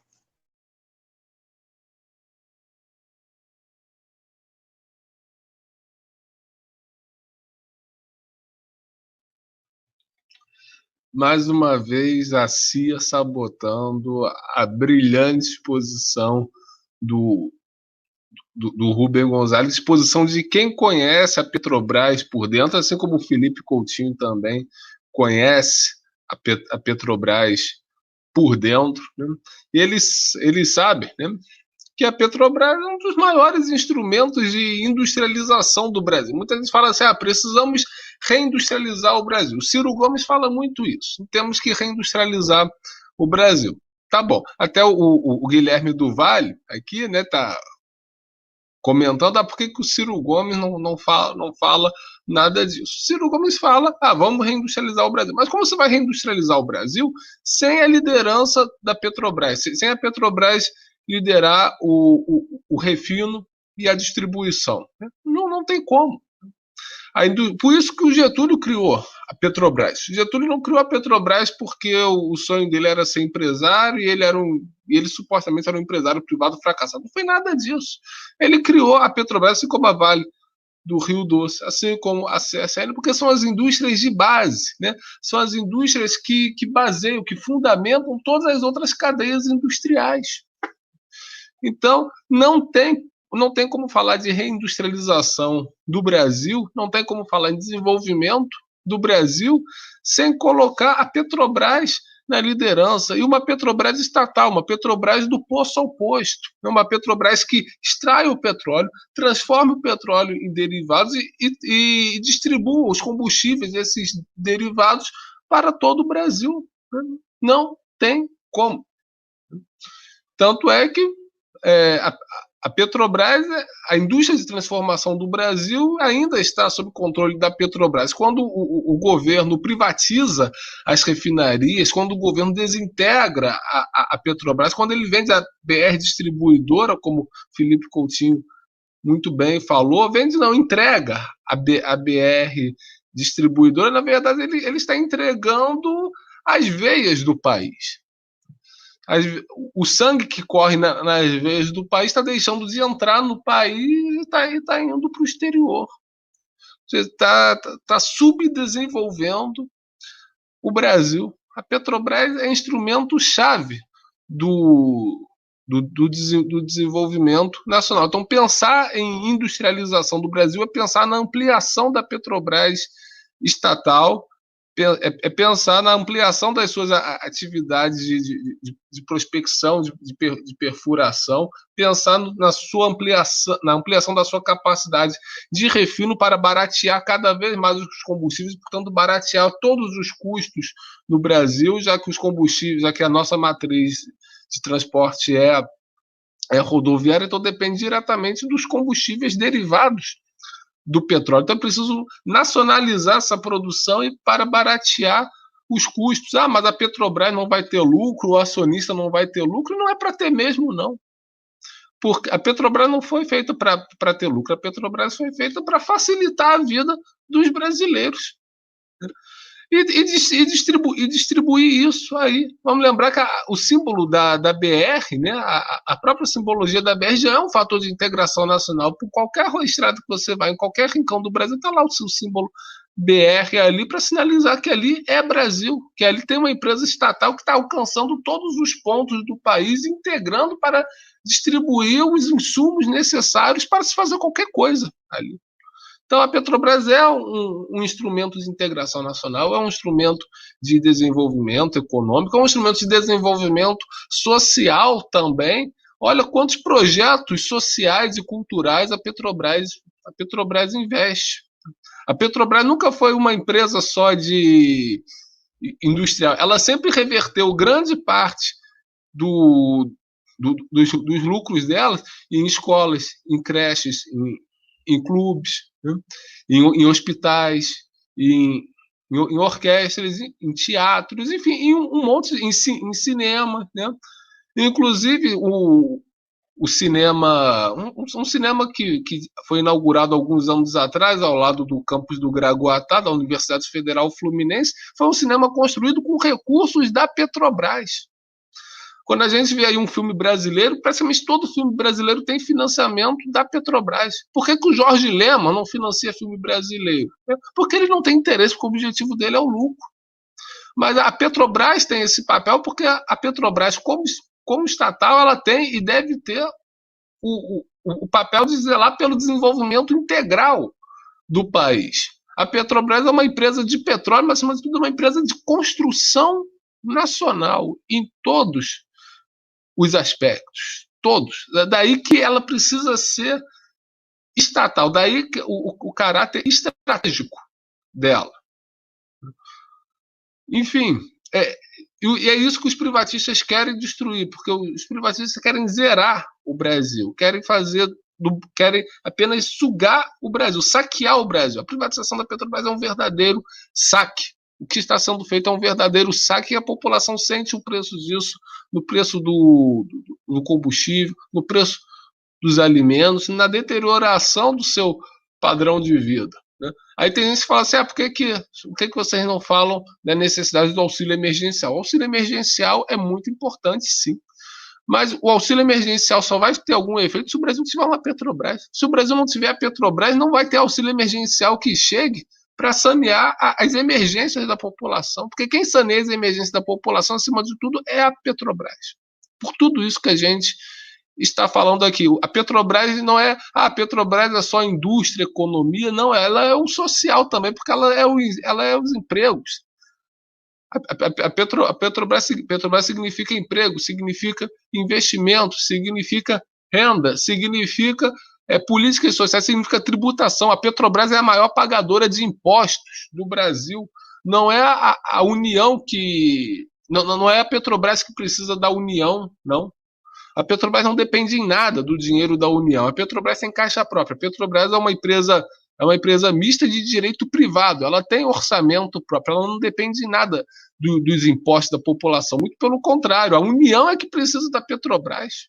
S1: Mais uma vez, a CIA sabotando a brilhante exposição do Rubem Gonzalez, exposição de quem conhece a Petrobras por dentro, assim como o Felipe Coutinho também conhece a Petrobras por dentro, né? E eles sabem, né, que a Petrobras é um dos maiores instrumentos de industrialização do Brasil. Muitas vezes falam assim, precisamos reindustrializar o Brasil. O Ciro Gomes fala muito isso, temos que reindustrializar o Brasil. Tá bom, até o Guilherme do Vale aqui, né, tá comentando por que o Ciro Gomes não fala Nada disso. Ciro Gomes fala, vamos reindustrializar o Brasil. Mas como você vai reindustrializar o Brasil sem a liderança da Petrobras, sem a Petrobras liderar o refino e a distribuição? Não tem como. Por isso que o Getúlio criou a Petrobras. O Getúlio não criou a Petrobras porque o sonho dele era ser empresário e ele supostamente era um empresário privado fracassado. Não foi nada disso. Ele criou a Petrobras, assim como a Vale do Rio Doce, assim como a CSN, porque são as indústrias de base, né? São as indústrias que baseiam, que fundamentam todas as outras cadeias industriais. Então, não tem como falar de reindustrialização do Brasil, não tem como falar em desenvolvimento do Brasil sem colocar a Petrobras na liderança, e uma Petrobras estatal, uma Petrobras do poço ao posto, uma Petrobras que extrai o petróleo, transforma o petróleo em derivados e distribua os combustíveis, esses derivados, para todo o Brasil. Não tem como. Tanto é que a Petrobras, a indústria de transformação do Brasil ainda está sob controle da Petrobras. Quando o governo privatiza as refinarias, quando o governo desintegra a Petrobras, quando ele vende a BR Distribuidora, como Felipe Coutinho muito bem falou, entrega a BR Distribuidora, na verdade ele está entregando as veias do país. O sangue que corre nas veias do país está deixando de entrar no país e está indo para o exterior. Você está subdesenvolvendo o Brasil. A Petrobras é instrumento-chave do desenvolvimento nacional. Então, pensar em industrialização do Brasil é pensar na ampliação da Petrobras estatal, é pensar na ampliação das suas atividades de prospecção, de perfuração, pensar na ampliação da sua capacidade de refino para baratear cada vez mais os combustíveis, portanto, baratear todos os custos no Brasil, já que os combustíveis, já que a nossa matriz de transporte é rodoviária, então depende diretamente dos combustíveis derivados do petróleo. Então é preciso nacionalizar essa produção e para baratear os custos. Mas a Petrobras não vai ter lucro, o acionista não vai ter lucro. Não é para ter mesmo, não. Porque a Petrobras não foi feita para ter lucro. A Petrobras foi feita para facilitar a vida dos brasileiros. E distribuir isso aí. Vamos lembrar que o símbolo da BR, né, a própria simbologia da BR já é um fator de integração nacional. Por qualquer estrada que você vai, em qualquer rincão do Brasil, está lá o seu símbolo BR ali para sinalizar que ali é Brasil, que ali tem uma empresa estatal que está alcançando todos os pontos do país, integrando para distribuir os insumos necessários para se fazer qualquer coisa ali. Então, a Petrobras é um instrumento de integração nacional, é um instrumento de desenvolvimento econômico, é um instrumento de desenvolvimento social também. Olha quantos projetos sociais e culturais a Petrobras investe. A Petrobras nunca foi uma empresa só de industrial, ela sempre reverteu grande parte dos lucros dela em escolas, em creches, em clubes, né? em hospitais, em orquestras, em teatros, enfim, em um monte, em cinema, né? Inclusive o cinema, um cinema que foi inaugurado alguns anos atrás ao lado do campus do Gragoatá, da Universidade Federal Fluminense, foi um cinema construído com recursos da Petrobras. Quando a gente vê aí um filme brasileiro, praticamente todo filme brasileiro tem financiamento da Petrobras. Por que o Jorge Lema não financia filme brasileiro? Porque ele não tem interesse, porque o objetivo dele é o lucro. Mas a Petrobras tem esse papel porque a Petrobras, como estatal, ela tem e deve ter o papel de zelar pelo desenvolvimento integral do país. A Petrobras é uma empresa de petróleo, mas, acima de tudo, é uma empresa de construção nacional em todos os aspectos, todos. Daí que ela precisa ser estatal, daí que o caráter estratégico dela. Enfim, e é isso que os privatistas querem destruir, porque os privatistas querem zerar o Brasil, querem fazer querem apenas sugar o Brasil, saquear o Brasil. A privatização da Petrobras é um verdadeiro saque. O que está sendo feito é um verdadeiro saque e a população sente o preço disso no preço do combustível, no preço dos alimentos, na deterioração do seu padrão de vida. Né? Aí tem gente que fala assim, por que vocês não falam da necessidade do auxílio emergencial? O auxílio emergencial é muito importante, sim. Mas o auxílio emergencial só vai ter algum efeito se o Brasil tiver uma Petrobras. Se o Brasil não tiver a Petrobras, não vai ter auxílio emergencial que chegue para sanear as emergências da população. Porque quem saneia as emergências da população, acima de tudo, é a Petrobras. Por tudo isso que a gente está falando aqui. A Petrobras não é... a Petrobras é só indústria, economia. Não, ela é o social também, porque ela é os empregos. A Petrobras significa emprego, significa investimento, significa renda, significa políticas sociais, significa tributação. A Petrobras é a maior pagadora de impostos do Brasil. Não é a União que... Não é a Petrobras que precisa da União, não. A Petrobras não depende em nada do dinheiro da União. A Petrobras tem caixa própria. A Petrobras é uma empresa mista de direito privado. Ela tem orçamento próprio. Ela não depende de nada dos impostos da população. Muito pelo contrário. A União é que precisa da Petrobras.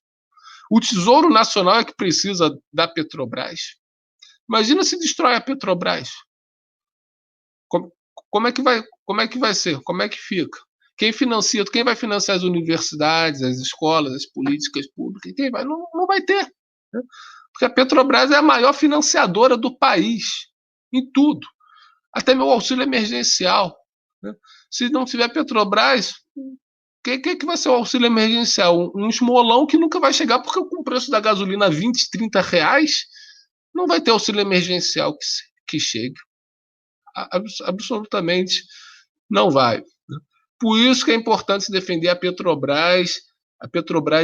S1: O Tesouro Nacional é que precisa da Petrobras. Imagina se destrói a Petrobras. Como é que vai ser? Como é que fica? Quem vai financiar as universidades, as escolas, as políticas públicas? Quem vai? Não vai ter. Né? Porque a Petrobras é a maior financiadora do país, em tudo. Até meu auxílio emergencial. Né? Se não tiver Petrobras, o que vai ser o auxílio emergencial? Um esmolão que nunca vai chegar, porque com o preço da gasolina 20, 30 reais, não vai ter auxílio emergencial que chegue. Absolutamente não vai. Por isso que é importante se defender a Petrobras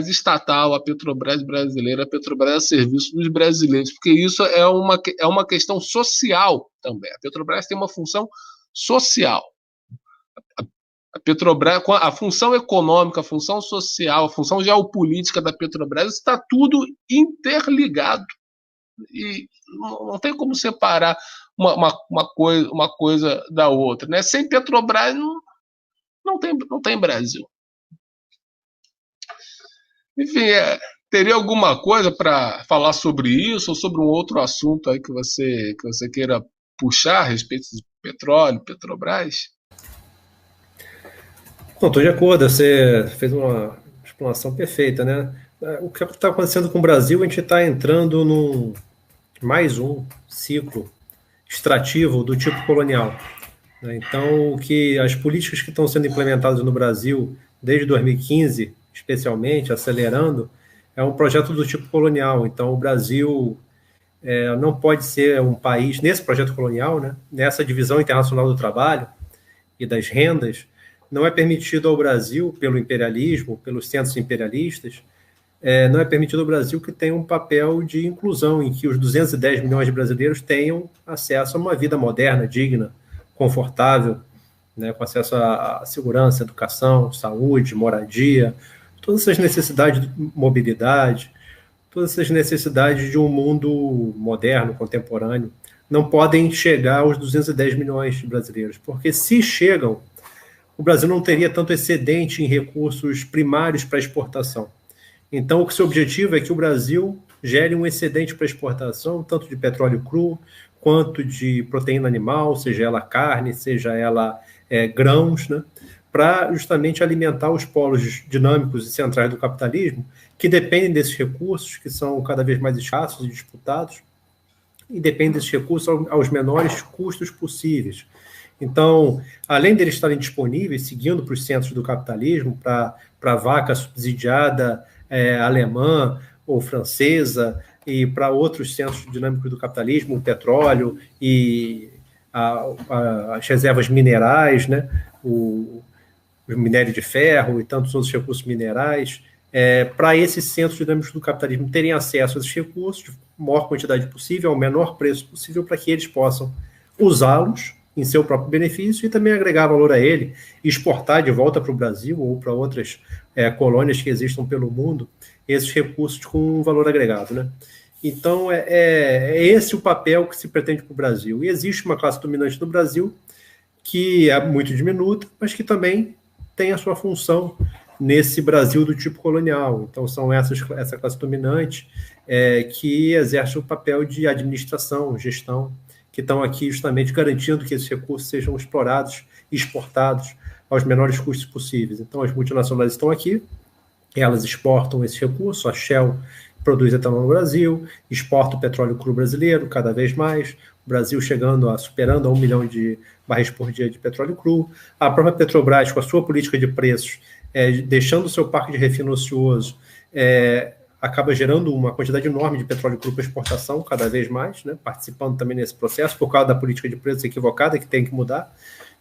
S1: estatal, a Petrobras brasileira, a Petrobras a serviço dos brasileiros, porque isso é uma questão social também. A Petrobras tem uma função social. A Petrobras, a função econômica, a função social, a função geopolítica da Petrobras está tudo interligado. E não tem como separar uma coisa da outra. Né? Sem Petrobras, não tem Brasil. Enfim, teria alguma coisa para falar sobre isso ou sobre um outro assunto aí que você queira puxar a respeito de petróleo, Petrobras?
S2: Não, estou de acordo, você fez uma explanação perfeita, né? O que está acontecendo com o Brasil, a gente está entrando num mais um ciclo extrativo do tipo colonial. Então, as políticas que estão sendo implementadas no Brasil desde 2015, especialmente, acelerando, é um projeto do tipo colonial. Então, o Brasil não pode ser um país, nesse projeto colonial, né, nessa divisão internacional do trabalho e das rendas, não é permitido ao Brasil, pelo imperialismo, pelos centros imperialistas, não é permitido ao Brasil que tenha um papel de inclusão, em que os 210 milhões de brasileiros tenham acesso a uma vida moderna, digna, confortável, né, com acesso à segurança, educação, saúde, moradia, todas essas necessidades de mobilidade, todas essas necessidades de um mundo moderno, contemporâneo, não podem chegar aos 210 milhões de brasileiros, porque se chegam, o Brasil não teria tanto excedente em recursos primários para exportação. Então, o seu objetivo é que o Brasil gere um excedente para exportação, tanto de petróleo cru, quanto de proteína animal, seja ela carne, seja ela grãos, né, para justamente alimentar os polos dinâmicos e centrais do capitalismo, que dependem desses recursos, que são cada vez mais escassos e disputados, e dependem desses recursos aos menores custos possíveis. Então, além deles estarem disponíveis, seguindo para os centros do capitalismo, para a vaca subsidiada alemã ou francesa, e para outros centros dinâmicos do capitalismo, o petróleo e as reservas minerais, né, o minério de ferro e tantos outros recursos minerais, para esses centros dinâmicos do capitalismo terem acesso a esses recursos de maior quantidade possível, ao menor preço possível, para que eles possam usá-los em seu próprio benefício e também agregar valor a ele e exportar de volta para o Brasil ou para outras colônias que existam pelo mundo esses recursos com um valor agregado, né? Então, é esse o papel que se pretende para o Brasil. E existe uma classe dominante no Brasil que é muito diminuta, mas que também tem a sua função nesse Brasil do tipo colonial. Então, são essa classe dominante que exerce o papel de administração, gestão, que estão aqui justamente garantindo que esses recursos sejam explorados e exportados aos menores custos possíveis. Então, as multinacionais estão aqui, elas exportam esses recursos, a Shell produz etanol no Brasil, exporta o petróleo cru brasileiro cada vez mais, o Brasil superando 1 milhão de barris por dia de petróleo cru, a própria Petrobras, com a sua política de preços, deixando o seu parque de refino ocioso, acaba gerando uma quantidade enorme de petróleo cru para exportação, cada vez mais, né, participando também nesse processo, por causa da política de preços equivocada, que tem que mudar,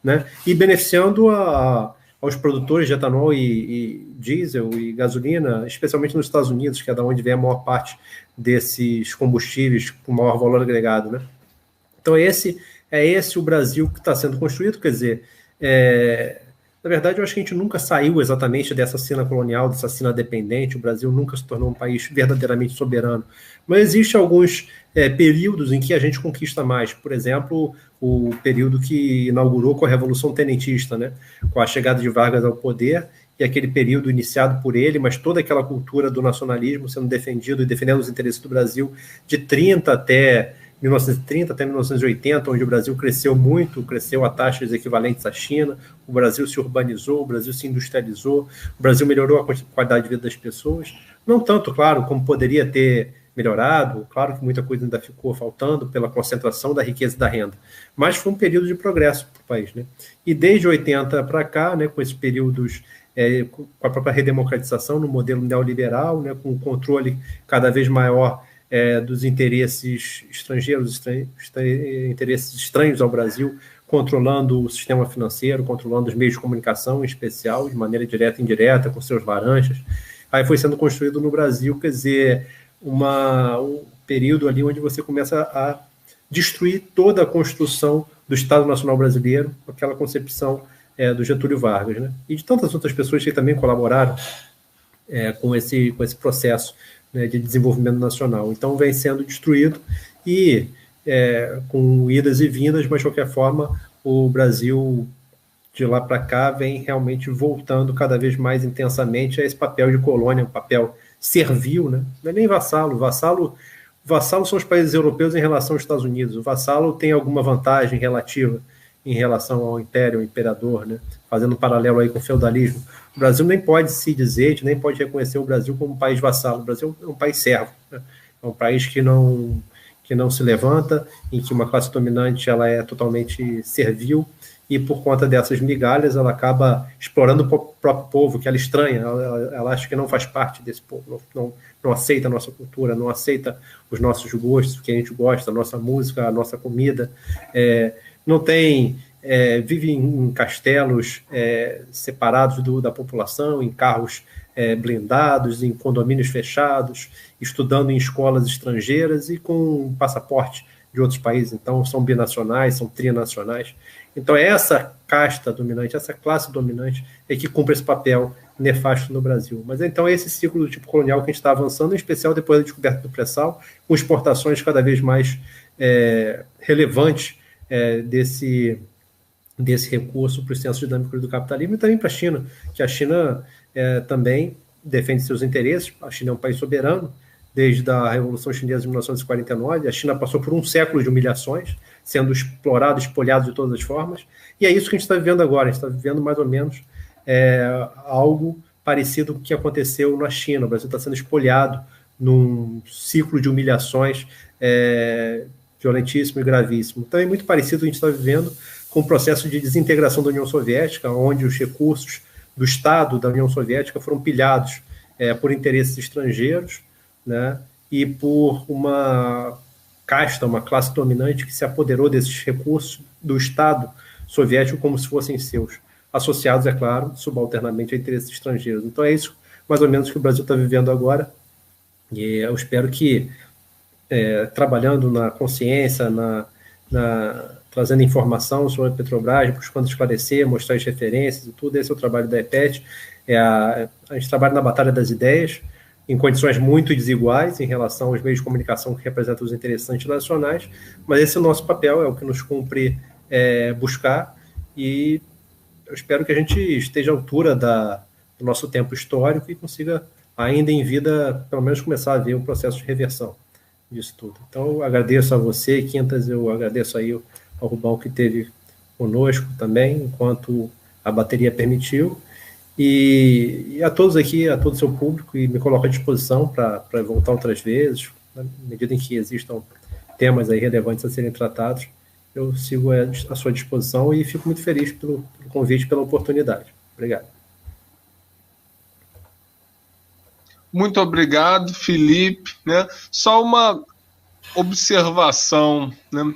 S2: né, e beneficiando aos produtores de etanol e diesel e gasolina, especialmente nos Estados Unidos, que é da onde vem a maior parte desses combustíveis com maior valor agregado, né? Então, é esse o Brasil que está sendo construído, quer dizer, na verdade, eu acho que a gente nunca saiu exatamente dessa cena colonial, dessa cena dependente, o Brasil nunca se tornou um país verdadeiramente soberano, mas existem alguns períodos em que a gente conquista mais, por exemplo, o período que inaugurou com a Revolução Tenentista, né, com a chegada de Vargas ao poder, e aquele período iniciado por ele, mas toda aquela cultura do nacionalismo sendo defendido e defendendo os interesses do Brasil de 1930 até 1980, onde o Brasil cresceu muito, cresceu a taxas equivalentes à China, o Brasil se urbanizou, o Brasil se industrializou, o Brasil melhorou a qualidade de vida das pessoas, não tanto, claro, como poderia ter melhorado, claro que muita coisa ainda ficou faltando pela concentração da riqueza e da renda, mas foi um período de progresso para o país, né? E desde 80 para cá, né, com esses períodos, com a própria redemocratização no modelo neoliberal, né, com o controle cada vez maior dos interesses estrangeiros, interesses estranhos ao Brasil, controlando o sistema financeiro, controlando os meios de comunicação, em especial, de maneira direta e indireta, com seus laranjas. Aí foi sendo construído no Brasil, quer dizer, um período ali onde você começa a destruir toda a construção do Estado Nacional Brasileiro, com aquela concepção do Getúlio Vargas, né? E de tantas outras pessoas que também colaboraram com esse processo, né, de desenvolvimento nacional. Então, vem sendo destruído e com idas e vindas, mas, de qualquer forma, o Brasil, de lá para cá, vem realmente voltando cada vez mais intensamente a esse papel de colônia, um papel servil, né? Não é nem vassalo. Vassalo são os países europeus em relação aos Estados Unidos. O vassalo tem alguma vantagem relativa em relação ao império, ao imperador, né? Fazendo um paralelo aí com o feudalismo. O Brasil nem pode se dizer, nem pode reconhecer o Brasil como um país vassalo. O Brasil é um país servo, né? É um país que não se levanta, em que uma classe dominante ela é totalmente servil, e por conta dessas migalhas ela acaba explorando o próprio povo, que ela estranha, ela acha que não faz parte desse povo, não aceita a nossa cultura, não aceita os nossos gostos, o que a gente gosta, a nossa música, a nossa comida, não tem... vive em castelos separados da população, em carros blindados, em condomínios fechados, estudando em escolas estrangeiras e com passaporte de outros países. Então, são binacionais, são trinacionais. Então, essa casta dominante, essa classe dominante é que cumpre esse papel nefasto no Brasil. Mas, então, esse ciclo do tipo colonial que a gente está avançando, em especial depois da descoberta do pré-sal, com exportações cada vez mais relevantes desse recurso para o senso dinâmico do capitalismo, e também para a China, que a China também defende seus interesses. A China é um país soberano, desde a Revolução Chinesa de 1949, a China passou por um século de humilhações, sendo explorado, espolhado de todas as formas, e é isso que a gente está vivendo agora. A gente está vivendo mais ou menos algo parecido com o que aconteceu na China. O Brasil está sendo espolhado num ciclo de humilhações violentíssimo e gravíssimo. Então é muito parecido com o que a gente está vivendo com o processo de desintegração da União Soviética, onde os recursos do Estado da União Soviética foram pilhados por interesses estrangeiros, né, e por uma casta, uma classe dominante que se apoderou desses recursos do Estado soviético como se fossem seus, associados, é claro, subalternamente a interesses estrangeiros. Então é isso, mais ou menos, que o Brasil está vivendo agora, e eu espero que, trabalhando na consciência, trazendo informação sobre a Petrobras, buscando esclarecer, mostrar as referências e tudo, esse é o trabalho da EPET. A gente trabalha na batalha das ideias, em condições muito desiguais em relação aos meios de comunicação que representam os interesses internacionais, mas esse é o nosso papel, é o que nos cumpre buscar, e eu espero que a gente esteja à altura do nosso tempo histórico e consiga, ainda em vida, pelo menos começar a ver um processo de reversão disso tudo. Então, eu agradeço a você, Quintas, eu agradeço aí ao Rubão que esteve conosco também, enquanto a bateria permitiu, e a todos aqui, a todo o seu público, e me coloco à disposição para voltar outras vezes, na medida em que existam temas aí relevantes a serem tratados, eu sigo à sua disposição e fico muito feliz pelo convite, pela oportunidade. Obrigado.
S1: Muito obrigado, Felipe. Né? Só uma observação. Né?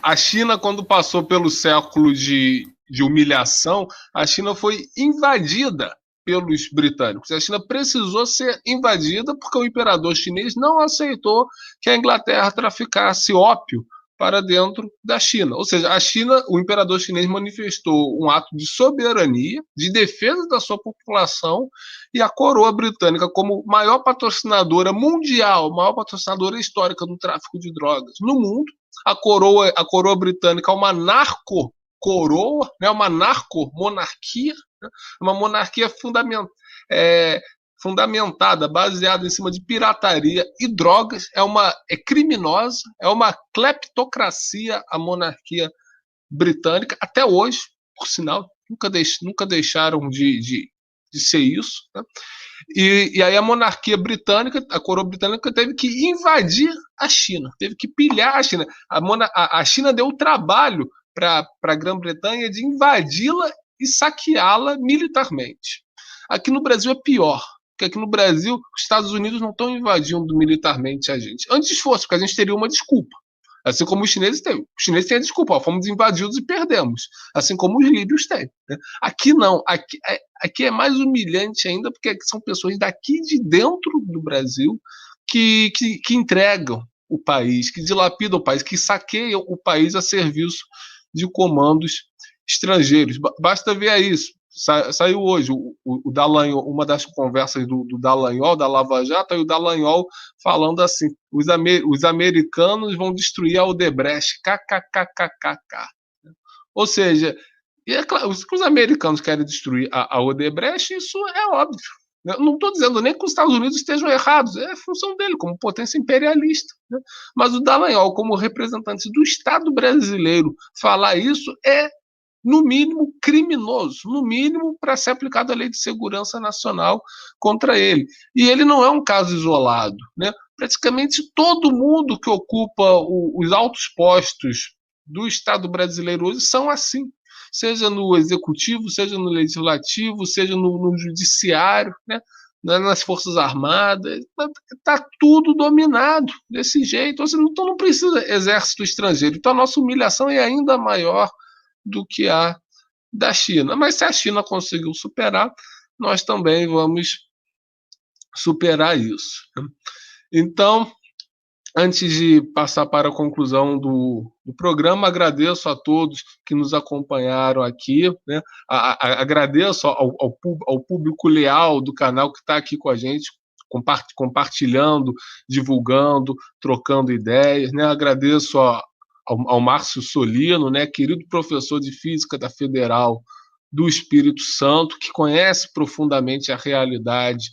S1: A China, quando passou pelo século de humilhação, a China foi invadida pelos britânicos. A China precisou ser invadida porque o imperador chinês não aceitou que a Inglaterra traficasse ópio para dentro da China. Ou seja, a China, o imperador chinês manifestou um ato de soberania, de defesa da sua população, e a coroa britânica, como maior patrocinadora mundial, maior patrocinadora histórica do tráfico de drogas no mundo, a coroa britânica é uma narco-coroa, né, uma narco-monarquia, né, uma monarquia fundamentada, baseada em cima de pirataria e drogas, é criminosa, é uma cleptocracia a monarquia britânica, até hoje, por sinal, nunca deixaram de ser isso. Né? E aí a monarquia britânica, a coroa britânica, teve que invadir a China, teve que pilhar a China. A China deu o trabalho para a Grã-Bretanha de invadi-la e saqueá-la militarmente. Aqui no Brasil é pior, porque aqui no Brasil os Estados Unidos não estão invadindo militarmente a gente. Antes fosse, porque a gente teria uma desculpa. Assim como os chineses têm. Os chineses têm a desculpa, fomos invadidos e perdemos. Assim como os líbios têm. Né? Aqui não. Aqui é mais humilhante ainda, porque são pessoas daqui de dentro do Brasil que entregam o país, que dilapidam o país, que saqueiam o país a serviço de comandos estrangeiros. Basta ver isso. Saiu hoje o Dallagnol, uma das conversas do Dallagnol, da Lava Jato, e o Dallagnol falando assim: os americanos vão destruir a Odebrecht, kkkkk. Ou seja, é claro, se os americanos querem destruir a Odebrecht, isso é óbvio. Eu não estou dizendo nem que os Estados Unidos estejam errados, é função dele, como potência imperialista. Né? Mas o Dallagnol, como representante do Estado brasileiro, falar isso é, no mínimo, criminoso, no mínimo para ser aplicada a Lei de Segurança Nacional contra ele. E ele não é um caso isolado. Né? Praticamente todo mundo que ocupa os altos postos do Estado brasileiro hoje são assim. Seja no executivo, seja no legislativo, seja no judiciário, né? Nas Forças Armadas, está tudo dominado desse jeito. Então não precisa exército estrangeiro. Então a nossa humilhação é ainda maior do que a da China. Mas se a China conseguiu superar, nós também vamos superar isso. Então, antes de passar para a conclusão do programa, agradeço a todos que nos acompanharam aqui. Né? Agradeço ao público leal do canal que está aqui com a gente, compartilhando, divulgando, trocando ideias. Né? Agradeço ao Márcio Solino, né, querido professor de Física da Federal do Espírito Santo, que conhece profundamente a realidade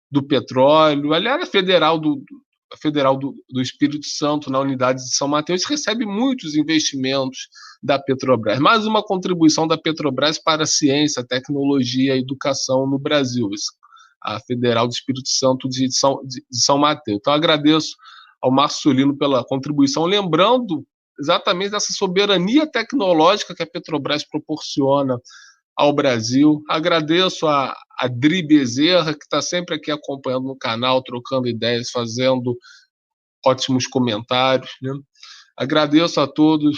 S1: do petróleo. Aliás, a Federal do Espírito Santo, na unidade de São Mateus, recebe muitos investimentos da Petrobras. Mais uma contribuição da Petrobras para a ciência, tecnologia e educação no Brasil, a Federal do Espírito Santo de São Mateus. Então, agradeço ao Márcio Solino pela contribuição, lembrando exatamente dessa soberania tecnológica que a Petrobras proporciona ao Brasil. Agradeço a Dri Bezerra, que está sempre aqui acompanhando no canal, trocando ideias, fazendo ótimos comentários. Né? Agradeço a todos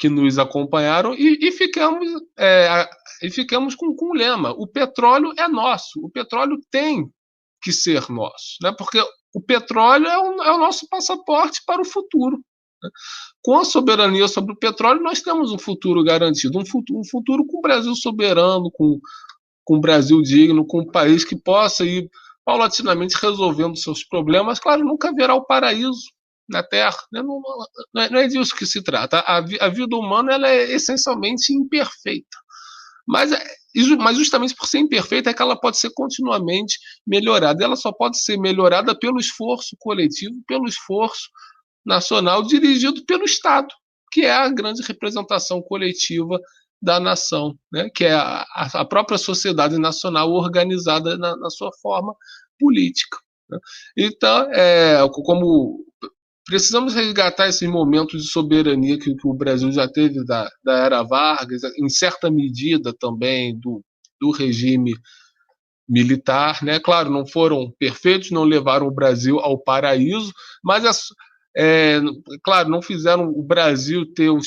S1: que nos acompanharam e ficamos com um lema: o petróleo é nosso, o petróleo tem que ser nosso, né? Porque o petróleo é o nosso passaporte para o futuro. Com a soberania sobre o petróleo, nós temos um futuro garantido, um futuro com o Brasil soberano, com um Brasil digno, com um país que possa ir paulatinamente resolvendo seus problemas. Claro, nunca haverá o paraíso na Terra, né? Não é disso que se trata. A vida humana ela é essencialmente imperfeita. Mas justamente por ser imperfeita é que ela pode ser continuamente melhorada. Ela só pode ser melhorada pelo esforço coletivo, pelo esforço nacional dirigido pelo Estado, que é a grande representação coletiva da nação, né? Que é a própria sociedade nacional organizada na sua forma política. Né? Então, como precisamos resgatar esses momentos de soberania que o Brasil já teve da era Vargas, em certa medida também do regime militar, né? Claro, não foram perfeitos, não levaram o Brasil ao paraíso, mas claro, não fizeram o Brasil ter o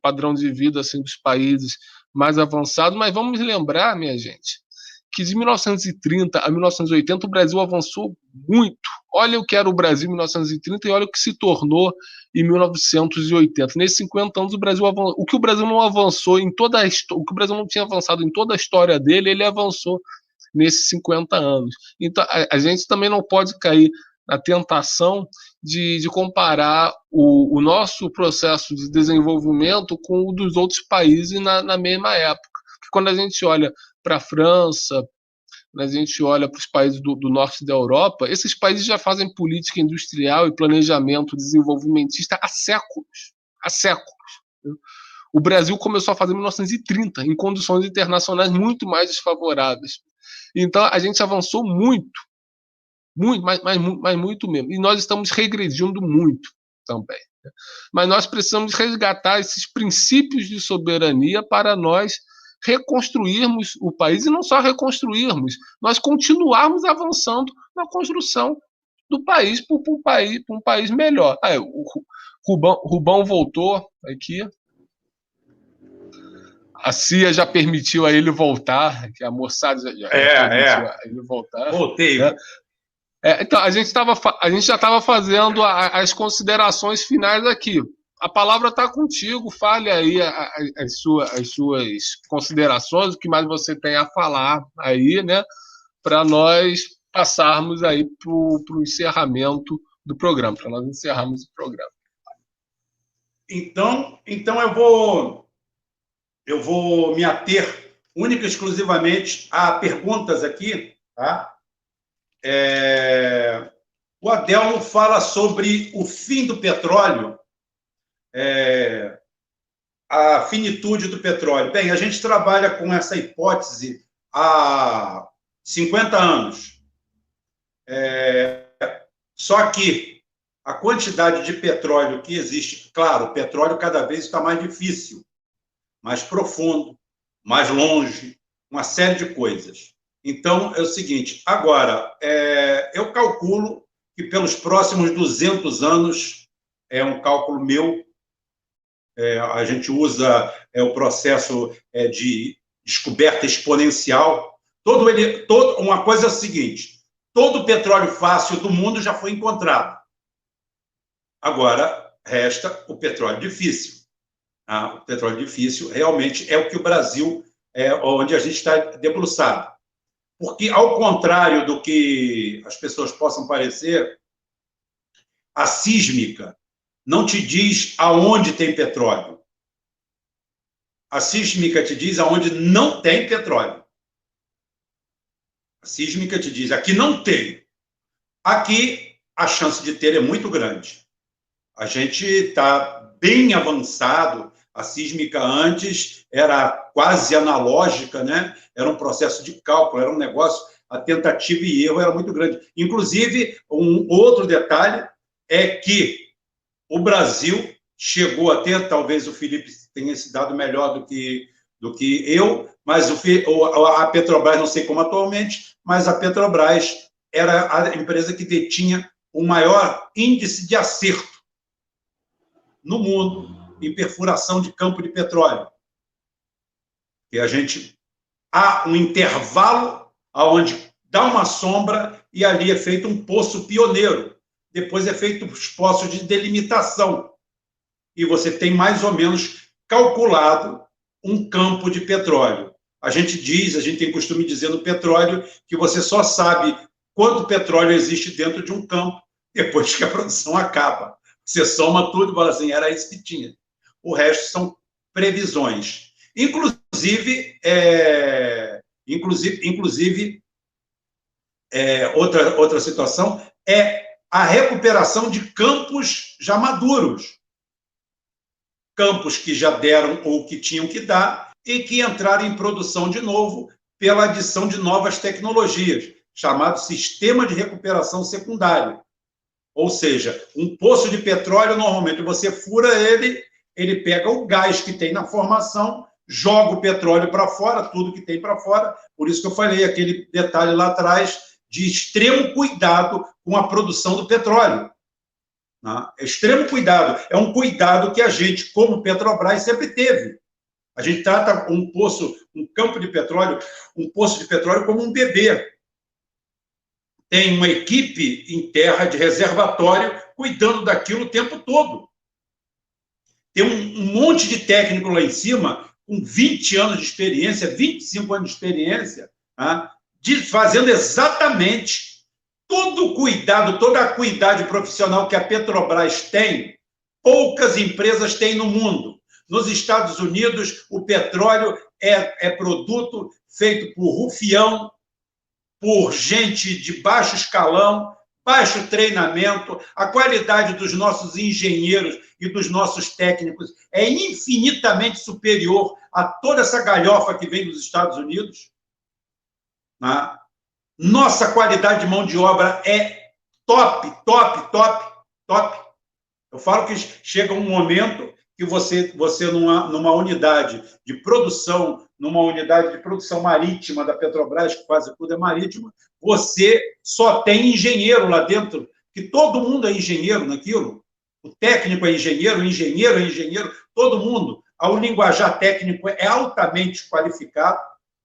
S1: padrão de vida assim, dos países mais avançados, mas vamos lembrar, minha gente, que de 1930 a 1980 o Brasil avançou muito. Olha o que era o Brasil em 1930 e olha o que se tornou em 1980. Nesses 50 anos, o que o Brasil não avançou em toda o que o Brasil não tinha avançado em toda a história dele, ele avançou nesses 50 anos. Então, a gente também não pode cair na tentação de comparar o nosso processo de desenvolvimento com o dos outros países na mesma época. Porque quando a gente olha para a França, a gente olha para os países do norte da Europa, esses países já fazem política industrial e planejamento desenvolvimentista há séculos. Há séculos. O Brasil começou a fazer em 1930, em condições internacionais muito mais desfavoráveis. Então, a gente avançou muito, mas muito mesmo. E nós estamos regredindo muito também. Mas nós precisamos resgatar esses princípios de soberania para nós reconstruirmos o país, e não só reconstruirmos, nós continuarmos avançando na construção do país para um país melhor. O Rubão voltou aqui. A CIA já permitiu a ele voltar, que a Mossad já permitiu a ele voltar.
S3: Voltei.
S1: Então, a gente já estava fazendo as considerações finais aqui. A palavra está contigo, fale aí as suas considerações, o que mais você tem a falar aí, né? Para nós passarmos aí para o encerramento do programa, para nós encerrarmos o programa.
S3: Então eu vou me ater única e exclusivamente a perguntas aqui, tá? O Adelmo fala sobre o fim do petróleo, a finitude do petróleo. Bem, a gente trabalha com essa hipótese há 50 anos. Só que a quantidade de petróleo que existe, claro, o petróleo cada vez está mais difícil, mais profundo, mais longe, uma série de coisas. Então, é o seguinte, agora, eu calculo que pelos próximos 200 anos, é um cálculo meu, a gente usa o processo de descoberta exponencial. Uma coisa é o seguinte, todo o petróleo fácil do mundo já foi encontrado. Agora, resta o petróleo difícil. O petróleo difícil realmente é o que o Brasil, onde a gente está debruçado. Porque, ao contrário do que as pessoas possam parecer, a sísmica não te diz aonde tem petróleo. A sísmica te diz aonde não tem petróleo. A sísmica te diz, aqui não tem. Aqui, a chance de ter é muito grande. A gente está bem avançado. A sísmica antes era quase analógica, né? Era um processo de cálculo, era um negócio, a tentativa e erro era muito grande. Inclusive, um outro detalhe é que o Brasil chegou a ter, talvez o Felipe tenha se dado melhor do que eu, mas a Petrobras, não sei como atualmente, mas a Petrobras era a empresa que detinha o maior índice de acerto no mundo em perfuração de campo de petróleo. E há um intervalo onde dá uma sombra e ali é feito um poço pioneiro. Depois é feito os poços de delimitação. E você tem mais ou menos calculado um campo de petróleo. A gente tem costume de dizer no petróleo que você só sabe quanto petróleo existe dentro de um campo depois que a produção acaba. Você soma tudo e fala assim, era isso que tinha. O resto são previsões. Inclusive outra situação é a recuperação de campos já maduros. Campos que já deram ou que tinham que dar e que entraram em produção de novo pela adição de novas tecnologias, chamado sistema de recuperação secundário. Ou seja, um poço de petróleo, normalmente você fura ele pega o gás que tem na formação, joga o petróleo para fora, tudo que tem para fora. Por isso que eu falei aquele detalhe lá atrás de extremo cuidado com a produção do petróleo. Extremo cuidado. É um cuidado que a gente, como Petrobras, sempre teve. A gente trata um poço de petróleo como um bebê. Tem uma equipe em terra de reservatório cuidando daquilo o tempo todo. Tem um monte de técnico lá em cima, com 20 anos de experiência, 25 anos de experiência, fazendo exatamente todo o cuidado, toda a acuidade profissional que a Petrobras tem, poucas empresas têm no mundo. Nos Estados Unidos, o petróleo é produto feito por rufião, por gente de baixo escalão, baixo treinamento. A qualidade dos nossos engenheiros e dos nossos técnicos é infinitamente superior a toda essa galhofa que vem dos Estados Unidos. Nossa qualidade de mão de obra é top, top, top, top. Eu falo que chega um momento que você numa unidade de produção, marítima da Petrobras, que quase tudo é marítima, você só tem engenheiro lá dentro, que todo mundo é engenheiro naquilo. O técnico é engenheiro, o engenheiro é engenheiro, todo mundo. O linguajar técnico é altamente qualificado,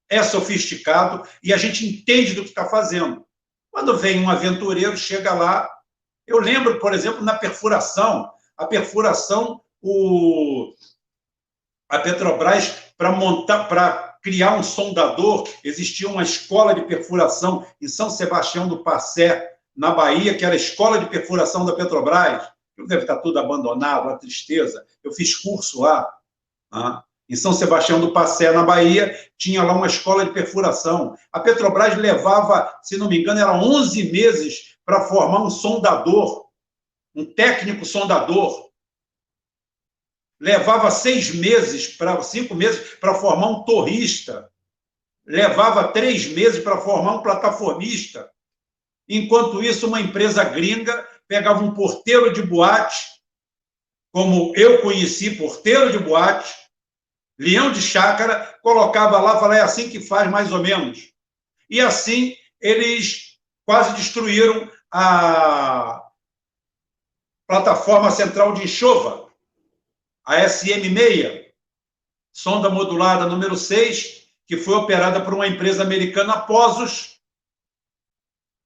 S3: é sofisticado, e a gente entende do que está fazendo. Quando vem um aventureiro, chega lá... Eu lembro, por exemplo, na perfuração, a Petrobras, para criar um sondador, existia uma escola de perfuração em São Sebastião do Passé, na Bahia, que era a escola de perfuração da Petrobras. Deve estar tudo abandonado, a tristeza. Eu fiz curso lá. Em São Sebastião do Passé, na Bahia, tinha lá uma escola de perfuração. A Petrobras levava, se não me engano, era 11 meses para formar um sondador, um técnico sondador. Levava 5 meses para formar um torrista. Levava 3 meses para formar um plataformista. Enquanto isso, uma empresa gringa pegava um porteiro de boate, como eu conheci, porteiro de boate, leão de chácara, colocava lá, falava, é assim que faz, mais ou menos. E assim, eles quase destruíram a plataforma central de enxova, a SM6, sonda modulada número 6, que foi operada por uma empresa americana, Pozos,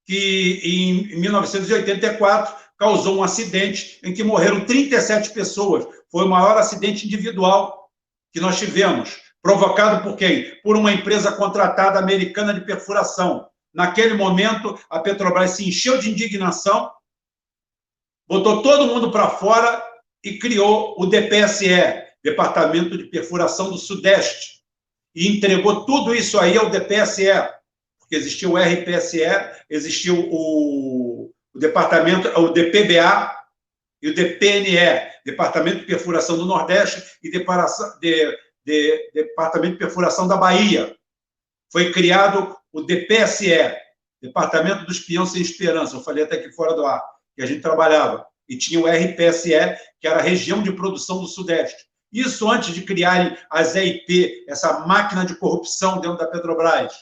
S3: que em 1984 causou um acidente em que morreram 37 pessoas. Foi o maior acidente individual que nós tivemos. Provocado por quem? Por uma empresa contratada americana de perfuração. Naquele momento, a Petrobras se encheu de indignação, botou todo mundo para fora e criou o DPSE, Departamento de Perfuração do Sudeste, e entregou tudo isso aí ao DPSE, porque existia o RPSE, existia o departamento, o DPBA e o DPNE, Departamento de Perfuração do Nordeste e Departamento de Perfuração da Bahia. Foi criado o DPSE, Departamento do Espião Sem Esperança, eu falei até aqui fora do ar, que a gente trabalhava, e tinha o RPSE, que era a Região de Produção do Sudeste. Isso antes de criarem as EIP, essa máquina de corrupção dentro da Petrobras.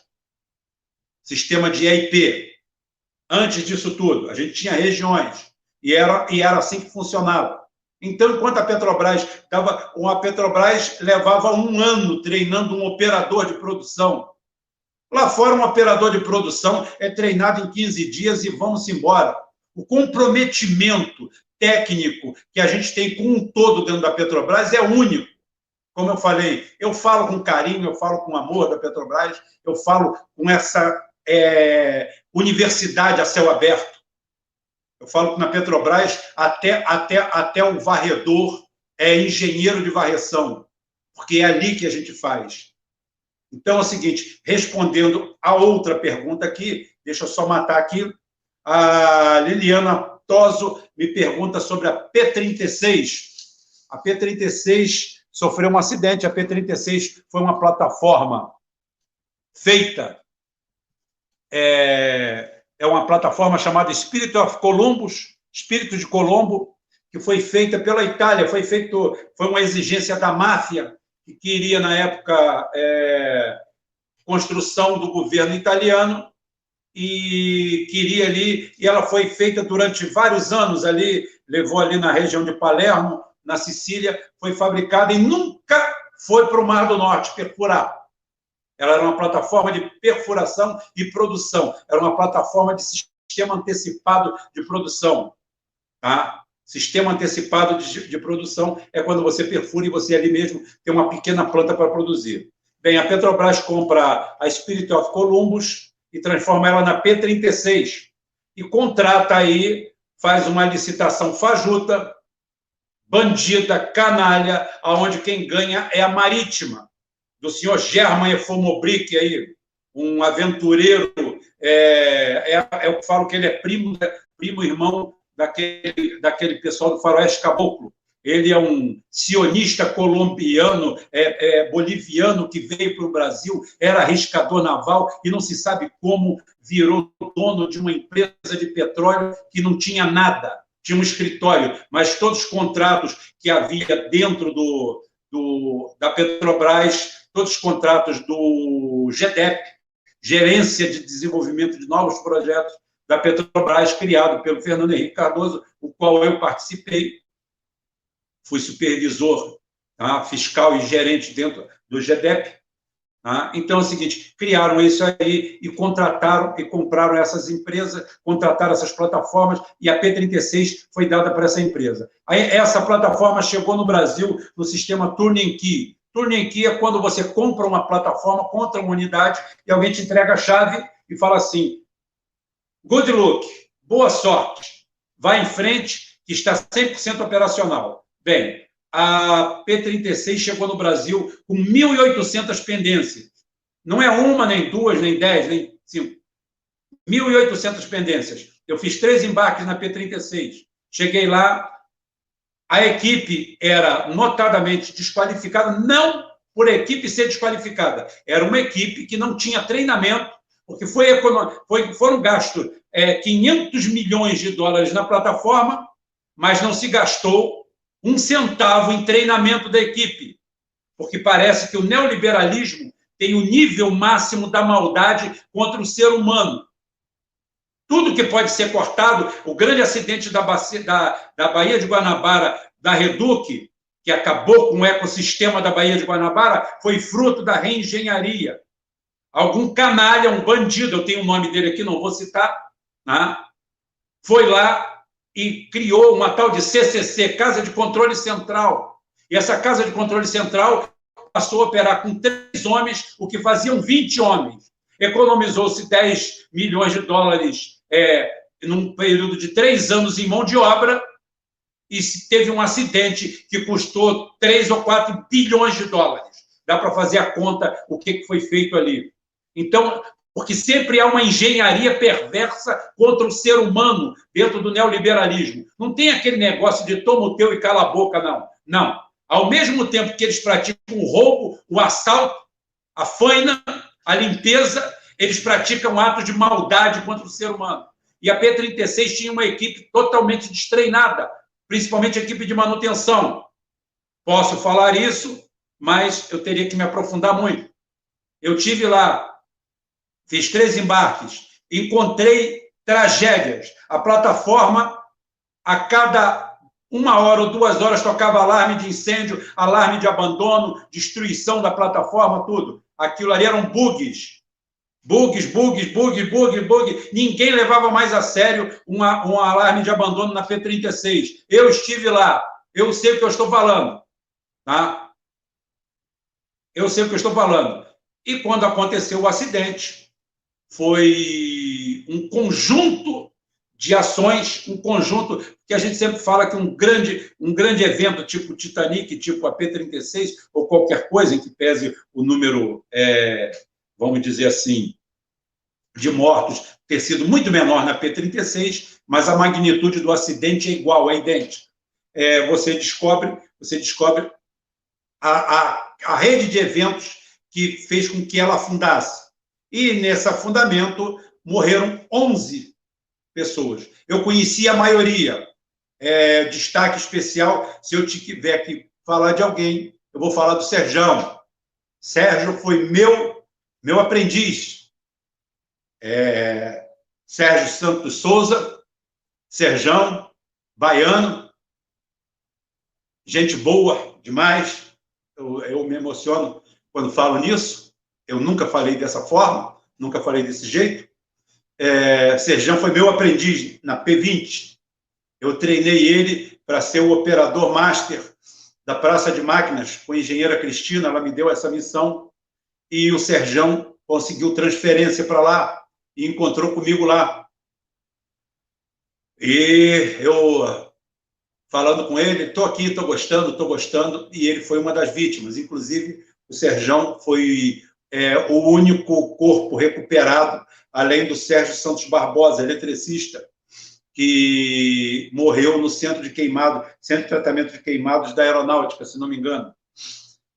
S3: Sistema de EIP. Antes disso tudo, a gente tinha regiões, e era assim que funcionava. Então, enquanto a Petrobras levava 1 ano treinando um operador de produção. Lá fora, um operador de produção é treinado em 15 dias e vamos embora. O comprometimento técnico que a gente tem com um todo dentro da Petrobras é único. Como eu falei, eu falo com carinho, eu falo com amor da Petrobras, eu falo com essa universidade a céu aberto. Eu falo que na Petrobras até o varredor é engenheiro de varreção, porque é ali que a gente faz. Então é o seguinte, respondendo a outra pergunta aqui, deixa eu só matar aqui, a Liliana Toso me pergunta sobre a P36. A P36 sofreu um acidente, a P36 foi uma plataforma feita, é uma plataforma chamada Spirit of Columbus, Espírito de Colombo, que foi feita pela Itália, foi uma exigência da máfia, que queria, na época, construção do governo italiano, e queria ali, e ela foi feita durante vários anos ali, levou ali na região de Palermo, na Sicília, foi fabricada e nunca foi para o Mar do Norte perfurar. Ela era uma plataforma de perfuração e produção, era uma plataforma de sistema antecipado de produção. Tá? Sistema antecipado de produção é quando você perfura e você ali mesmo tem uma pequena planta para produzir. Bem, a Petrobras compra a Spirit of Columbus e transforma ela na P36 e contrata aí, faz uma licitação fajuta, bandida, canalha, aonde quem ganha é a Marítima, do senhor German Efomobrick, aí, um aventureiro, eu falo que ele é primo irmão daquele pessoal do Faroeste Caboclo. Ele é um sionista colombiano, boliviano, que veio para o Brasil, era arriscador naval e não se sabe como virou dono de uma empresa de petróleo que não tinha nada, tinha um escritório, mas todos os contratos que havia dentro da Petrobras, todos os contratos do GDEP, Gerência de Desenvolvimento de Novos Projetos da Petrobras, criado pelo Fernando Henrique Cardoso, o qual eu participei, fui supervisor, tá, fiscal e gerente dentro do GDEP. Tá? Então, é o seguinte, criaram isso aí e contrataram e compraram essas empresas, contrataram essas plataformas e a P36 foi dada para essa empresa. Aí, essa plataforma chegou no Brasil no sistema Turn & Key. Turn & Key é quando você compra uma plataforma contra uma unidade e alguém te entrega a chave e fala assim, good luck, boa sorte, vá em frente, que está 100% operacional. Bem, a P36 chegou no Brasil com 1.800 pendências. Não é uma, nem duas, nem 10, nem 5. 1.800 pendências. Eu fiz 3 embarques na P36. Cheguei lá, a equipe era notadamente desqualificada, não por a equipe ser desqualificada, era uma equipe que não tinha treinamento, porque foram gastos 500 milhões de dólares na plataforma, mas não se gastou um centavo em treinamento da equipe, porque parece que o neoliberalismo tem o nível máximo da maldade contra o ser humano. Tudo que pode ser cortado, o grande acidente da Baía de Guanabara, da Reduc, que acabou com o ecossistema da Baía de Guanabara, foi fruto da reengenharia. Algum canalha, um bandido, eu tenho o nome dele aqui, não vou citar, né? Foi lá e criou uma tal de CCC, Casa de Controle Central. E essa Casa de Controle Central passou a operar com 3 homens, o que faziam 20 homens. Economizou-se 10 milhões de dólares num período de 3 anos em mão de obra e teve um acidente que custou 3 ou 4 bilhões de dólares. Dá para fazer a conta o que foi feito ali. Então, porque sempre há uma engenharia perversa contra o ser humano dentro do neoliberalismo. Não tem aquele negócio de toma o teu e cala a boca, não. Não. Ao mesmo tempo que eles praticam o roubo, o assalto, a faina, a limpeza, eles praticam atos de maldade contra o ser humano. E a P36 tinha uma equipe totalmente destreinada, principalmente a equipe de manutenção. Posso falar isso, mas eu teria que me aprofundar muito. Eu tive lá, fiz 3 embarques, encontrei tragédias. A plataforma, a cada 1 hora ou 2 horas, tocava alarme de incêndio, alarme de abandono, destruição da plataforma, tudo. Aquilo ali eram bugs. Bugs. Ninguém levava mais a sério um alarme de abandono na P36. Eu estive lá. Eu sei o que eu estou falando. Tá? Eu sei o que eu estou falando. E quando aconteceu o acidente, foi um conjunto de ações, um conjunto que a gente sempre fala que um grande evento tipo Titanic, tipo a P-36, ou qualquer coisa em que pese o número, vamos dizer assim, de mortos ter sido muito menor na P-36, mas a magnitude do acidente é igual, é idêntica. Você descobre a rede de eventos que fez com que ela afundasse. E nesse afundamento morreram 11 pessoas. Eu conheci a maioria. Destaque especial, se eu tiver que falar de alguém, eu vou falar do Serjão. Sérgio foi meu aprendiz. Sérgio Santos Souza, Serjão, baiano, gente boa demais. Eu me emociono quando falo nisso. Eu nunca falei dessa forma, nunca falei desse jeito. Serjão foi meu aprendiz na P20. Eu treinei ele para ser o operador master da Praça de Máquinas com a engenheira Cristina, ela me deu essa missão, e o Serjão conseguiu transferência para lá e encontrou comigo lá. E eu, falando com ele, estou aqui, estou gostando, e ele foi uma das vítimas. Inclusive, o Serjão foi o único corpo recuperado, além do Sérgio Santos Barbosa, eletricista, que morreu no centro de tratamento de queimados da aeronáutica, se não me engano.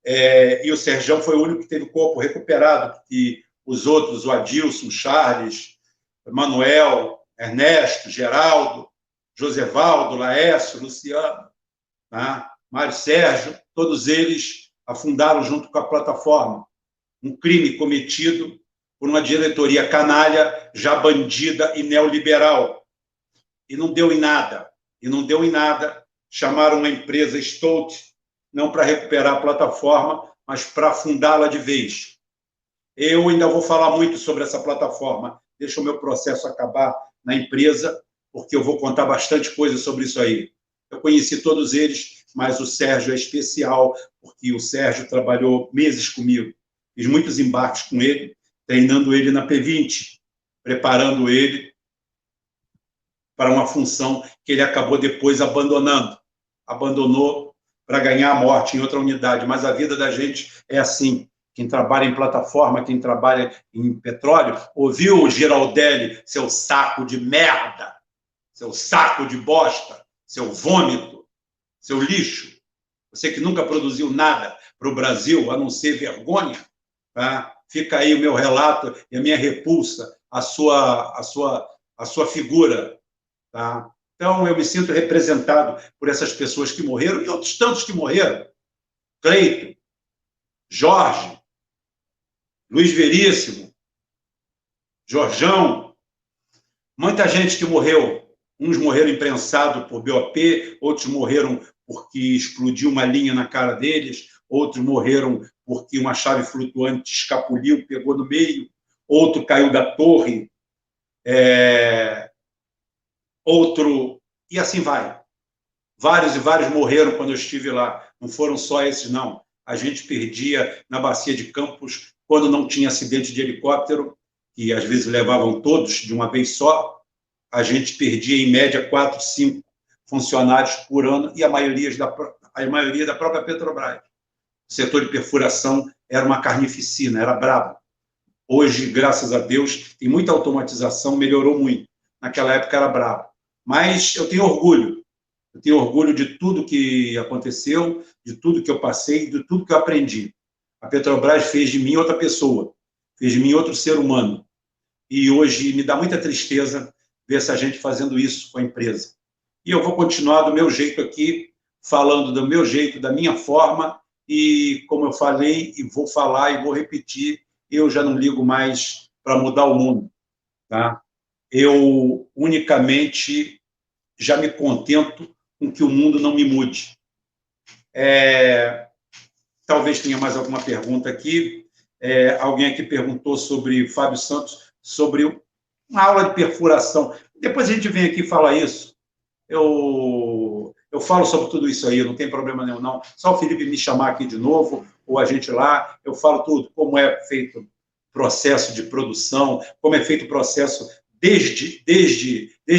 S3: E o Serjão foi o único que teve o corpo recuperado, porque os outros, o Adilson, Charles, Manuel, Ernesto, Geraldo, Josevaldo, Laércio, Luciano, tá? Mário Sérgio, todos eles afundaram junto com a plataforma. Um crime cometido por uma diretoria canalha, já bandida e neoliberal. E não deu em nada. Chamaram uma empresa Stolt, não para recuperar a plataforma, mas para afundá-la de vez. Eu ainda vou falar muito sobre essa plataforma. Deixa o meu processo acabar na empresa, porque eu vou contar bastante coisa sobre isso aí. Eu conheci todos eles, mas o Sérgio é especial, porque o Sérgio trabalhou meses comigo. Fiz muitos embarques com ele, treinando ele na P20, preparando ele para uma função que ele acabou depois abandonando. Abandonou para ganhar a morte em outra unidade. Mas a vida da gente é assim. Quem trabalha em plataforma, quem trabalha em petróleo, ouviu, Giraldelli, seu saco de merda, seu saco de bosta, seu vômito, seu lixo. Você que nunca produziu nada para o Brasil, a não ser vergonha, tá? Fica aí o meu relato e a minha repulsa, a sua figura. Tá? Então, eu me sinto representado por essas pessoas que morreram e outros tantos que morreram. Cleito, Jorge, Luiz Veríssimo, Jorjão, muita gente que morreu. Uns morreram imprensados por BOP, outros morreram porque explodiu uma linha na cara deles, outros morreram porque uma chave flutuante escapuliu, pegou no meio, outro caiu da torre, outro... E assim vai. Vários e vários morreram quando eu estive lá. Não foram só esses, não. A gente perdia na Bacia de Campos, quando não tinha acidente de helicóptero, que às vezes levavam todos de uma vez só, a gente perdia, em média, 4, 5 funcionários por ano, e a maioria da própria Petrobras. O setor de perfuração era uma carnificina, era brabo. Hoje, graças a Deus, tem muita automatização, melhorou muito. Naquela época era brabo. Mas eu tenho orgulho. Eu tenho orgulho de tudo que aconteceu, de tudo que eu passei, de tudo que eu aprendi. A Petrobras fez de mim outra pessoa, fez de mim outro ser humano. E hoje me dá muita tristeza ver essa gente fazendo isso com a empresa. E eu vou continuar do meu jeito aqui, falando do meu jeito, da minha forma, e como eu falei, e vou falar, e vou repetir, eu já não ligo mais para mudar o mundo. Tá? Eu unicamente já me contento com que o mundo não me mude. Talvez tenha mais alguma pergunta aqui. Alguém aqui perguntou sobre Fábio Santos, sobre uma aula de perfuração. Depois a gente vem aqui falar isso. Eu falo sobre tudo isso aí, não tem problema nenhum, não. Só o Felipe me chamar aqui de novo, ou a gente lá, eu falo tudo, como é feito processo de produção, como é feito o processo desde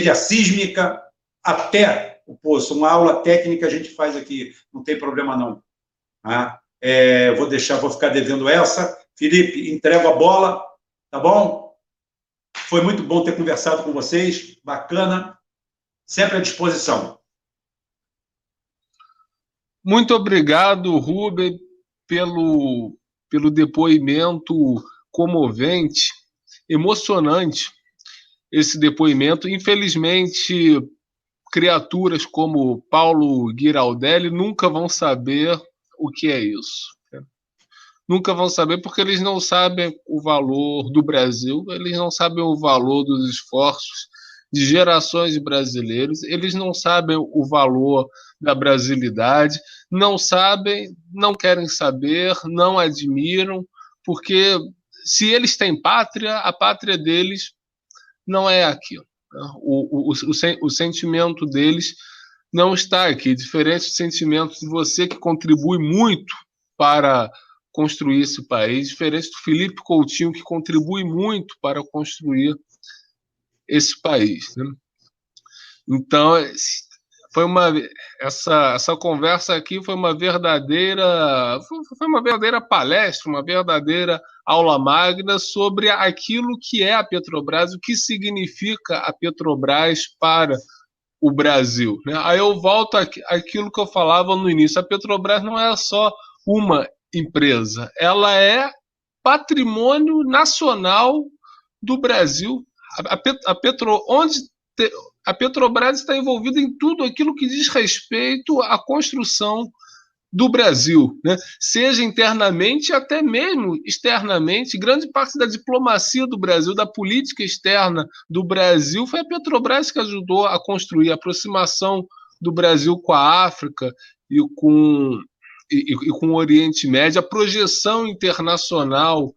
S3: a sísmica até o poço. Uma aula técnica a gente faz aqui, não tem problema não. Tá? Vou ficar devendo essa. Felipe, entrego a bola, tá bom? Foi muito bom ter conversado com vocês, bacana, sempre à disposição.
S1: Muito obrigado, Rubem, pelo depoimento comovente, emocionante, esse depoimento. Infelizmente, criaturas como Paulo Giraldelli nunca vão saber o que é isso. Nunca vão saber porque eles não sabem o valor do Brasil, eles não sabem o valor dos esforços de gerações de brasileiros, eles não sabem o valor da brasilidade, não sabem, não querem saber, não admiram, porque se eles têm pátria, a pátria deles não é aquilo. O sentimento deles não está aqui, diferente do sentimento de você que contribui muito para construir esse país, diferente do Felipe Coutinho, que contribui muito para construir esse país. Né? Então, essa conversa aqui foi uma verdadeira palestra, uma verdadeira aula magna sobre aquilo que é a Petrobras, o que significa a Petrobras para o Brasil. Né? Aí eu volto àquilo que eu falava no início. A Petrobras não é só uma empresa, ela é patrimônio nacional do Brasil. A Petrobras está envolvida em tudo aquilo que diz respeito à construção do Brasil, né? Seja internamente, até mesmo externamente. Grande parte da diplomacia do Brasil, da política externa do Brasil, foi a Petrobras que ajudou a construir a aproximação do Brasil com a África e com o Oriente Médio, a projeção internacional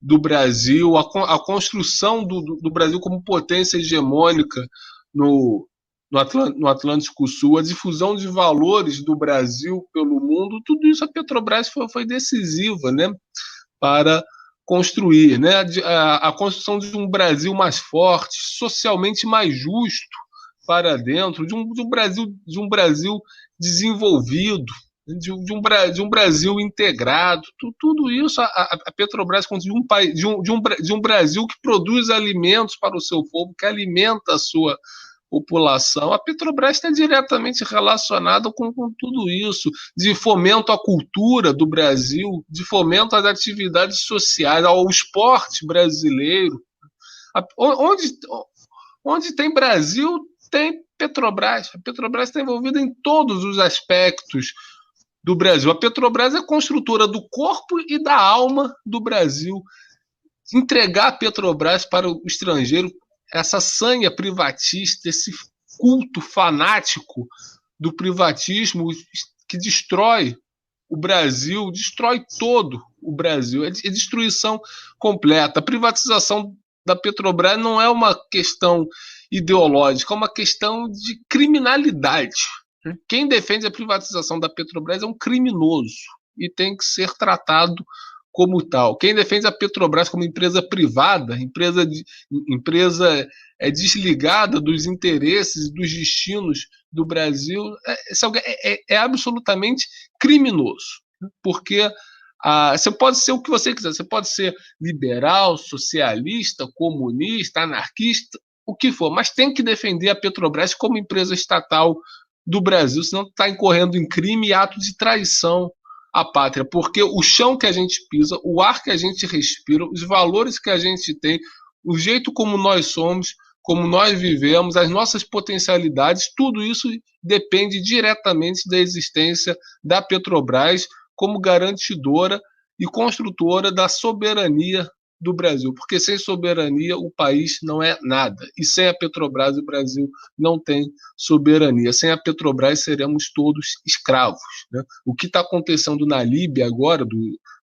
S1: do Brasil, a construção do Brasil como potência hegemônica no Atlântico Sul, a difusão de valores do Brasil pelo mundo, tudo isso a Petrobras foi decisiva, né, para construir, né, a construção de um Brasil mais forte, socialmente mais justo para dentro, de um Brasil desenvolvido, de um Brasil integrado. Tudo isso a Petrobras conseguiu de um Brasil que produz alimentos para o seu povo, que alimenta a sua população. A Petrobras está diretamente relacionada com tudo isso, de fomento à cultura do Brasil, de fomento às atividades sociais, ao esporte brasileiro. Onde tem Brasil, tem Petrobras. A Petrobras está envolvida em todos os aspectos do Brasil. A Petrobras é construtora do corpo e da alma do Brasil. Entregar a Petrobras para o estrangeiro, essa sanha privatista, esse culto fanático do privatismo que destrói o Brasil, destrói todo o Brasil. É destruição completa. A privatização da Petrobras não é uma questão ideológica, é uma questão de criminalidade. Quem defende a privatização da Petrobras é um criminoso e tem que ser tratado como tal. Quem defende a Petrobras como empresa privada, empresa desligada dos interesses, dos destinos do Brasil, é absolutamente criminoso. Porque você pode ser o que você quiser, você pode ser liberal, socialista, comunista, anarquista, o que for, mas tem que defender a Petrobras como empresa estatal do Brasil, senão está incorrendo em crime e ato de traição à pátria, porque o chão que a gente pisa, o ar que a gente respira, os valores que a gente tem, o jeito como nós somos, como nós vivemos, as nossas potencialidades, tudo isso depende diretamente da existência da Petrobras como garantidora e construtora da soberania do Brasil, porque sem soberania o país não é nada, e sem a Petrobras o Brasil não tem soberania. Sem a Petrobras seremos todos escravos, né? O que está acontecendo na Líbia agora,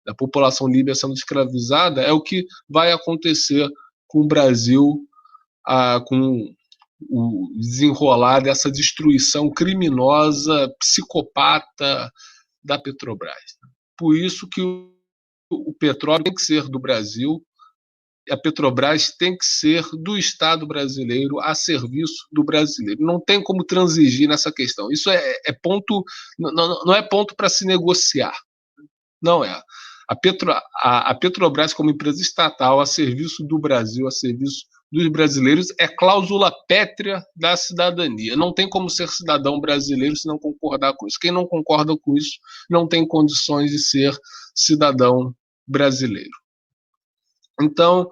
S1: da população líbia sendo escravizada, é o que vai acontecer com o Brasil, com o desenrolar dessa destruição criminosa, psicopata da Petrobras. Por isso que o petróleo tem que ser do Brasil, a Petrobras tem que ser do Estado brasileiro a serviço do brasileiro. Não tem como transigir nessa questão. Isso é ponto, não é ponto para se negociar. Não é. A Petrobras, como empresa estatal a serviço do Brasil, a serviço dos brasileiros, é cláusula pétrea da cidadania. Não tem como ser cidadão brasileiro se não concordar com isso. Quem não concorda com isso não tem condições de ser cidadão brasileiro. Então,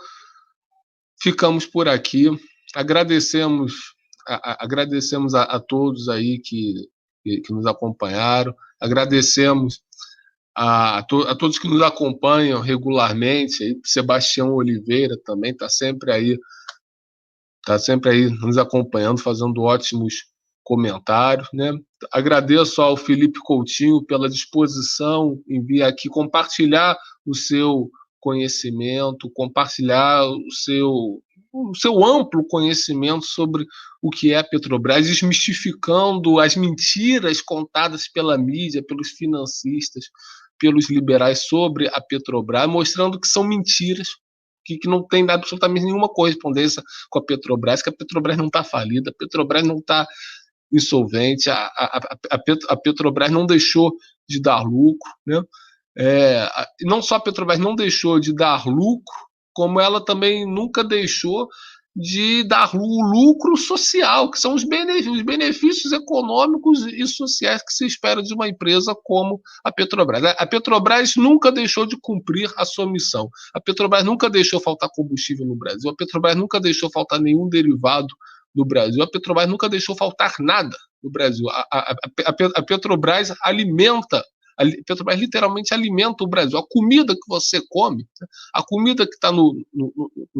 S1: ficamos por aqui. Agradecemos a todos aí que nos acompanharam. Agradecemos a todos que nos acompanham regularmente. Aí, Sebastião Oliveira também está sempre aí nos acompanhando, fazendo ótimos comentários, né? Agradeço ao Felipe Coutinho pela disposição em vir aqui compartilhar o seu conhecimento, compartilhar o seu amplo conhecimento sobre o que é a Petrobras, desmistificando as mentiras contadas pela mídia, pelos financistas, pelos liberais sobre a Petrobras, mostrando que são mentiras, que não tem absolutamente nenhuma correspondência com a Petrobras, que a Petrobras não está falida, a Petrobras não está insolvente, a Petrobras não deixou de dar lucro, né? Não só a Petrobras não deixou de dar lucro, como ela também nunca deixou de dar o lucro social, que são os benefícios econômicos e sociais que se espera de uma empresa como a Petrobras. A Petrobras nunca deixou de cumprir a sua missão. A Petrobras nunca deixou faltar combustível no Brasil. A Petrobras nunca deixou faltar nenhum derivado no Brasil. A Petrobras nunca deixou faltar nada no Brasil. A Petrobras alimenta, a Petrobras literalmente alimenta o Brasil. A comida que você come, a comida que está no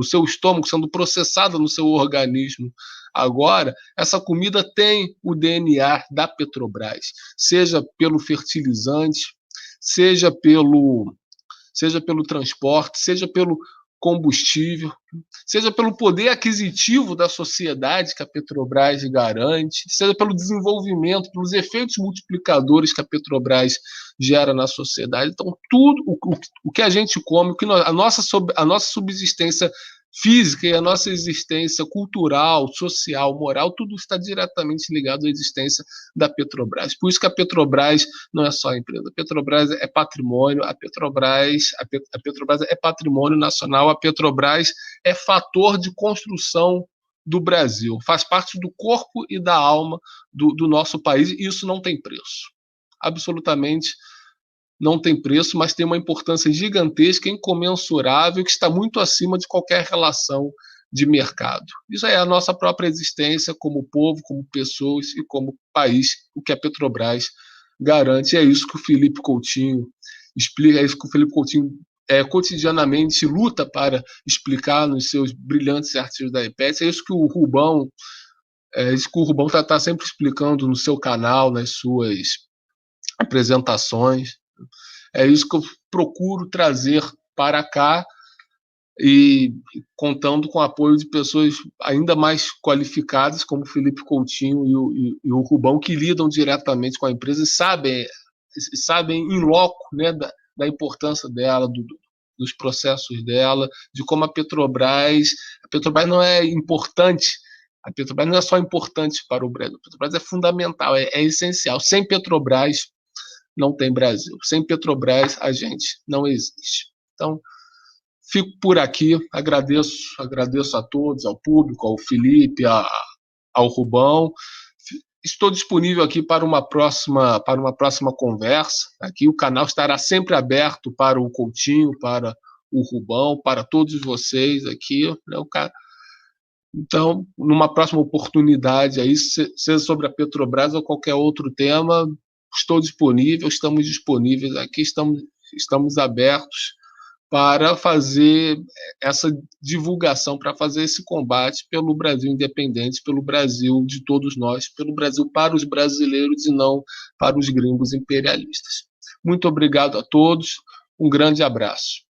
S1: seu estômago, sendo processada no seu organismo agora, essa comida tem o DNA da Petrobras, seja pelo fertilizante, seja pelo transporte, seja pelo combustível, seja pelo poder aquisitivo da sociedade que a Petrobras garante, seja pelo desenvolvimento, pelos efeitos multiplicadores que a Petrobras gera na sociedade. Então, tudo o que a gente come, a nossa subsistência física e a nossa existência cultural, social, moral, tudo está diretamente ligado à existência da Petrobras. Por isso que a Petrobras não é só empresa. A Petrobras é patrimônio, a Petrobras é patrimônio nacional, a Petrobras é fator de construção do Brasil, faz parte do corpo e da alma do nosso país, e isso não tem preço. Absolutamente não tem preço, mas tem uma importância gigantesca, incomensurável, que está muito acima de qualquer relação de mercado. Isso é a nossa própria existência como povo, como pessoas e como país, o que a Petrobras garante. É isso que o Felipe Coutinho explica, é isso que o Felipe Coutinho cotidianamente luta para explicar nos seus brilhantes artigos da EPETS. É isso que o Rubão está sempre explicando no seu canal, nas suas apresentações. É isso que eu procuro trazer para cá, e contando com o apoio de pessoas ainda mais qualificadas, como o Felipe Coutinho e o Rubão, que lidam diretamente com a empresa e sabem in loco, né, da importância dela, dos processos dela, de como a Petrobras não é importante. A Petrobras não é só importante para o Brasil, a Petrobras é fundamental, é essencial. Sem Petrobras não tem Brasil. Sem Petrobras a gente não existe. Então, fico por aqui. Agradeço a todos, ao público, ao Felipe, ao Rubão. Estou disponível aqui para uma próxima conversa. Aqui o canal estará sempre aberto para o Coutinho, para o Rubão, para todos vocês aqui, né, Então, numa próxima oportunidade, aí, seja sobre a Petrobras ou qualquer outro tema, estamos disponíveis aqui, estamos abertos para fazer essa divulgação, para fazer esse combate pelo Brasil independente, pelo Brasil de todos nós, pelo Brasil para os brasileiros e não para os gringos imperialistas. Muito obrigado a todos, um grande abraço.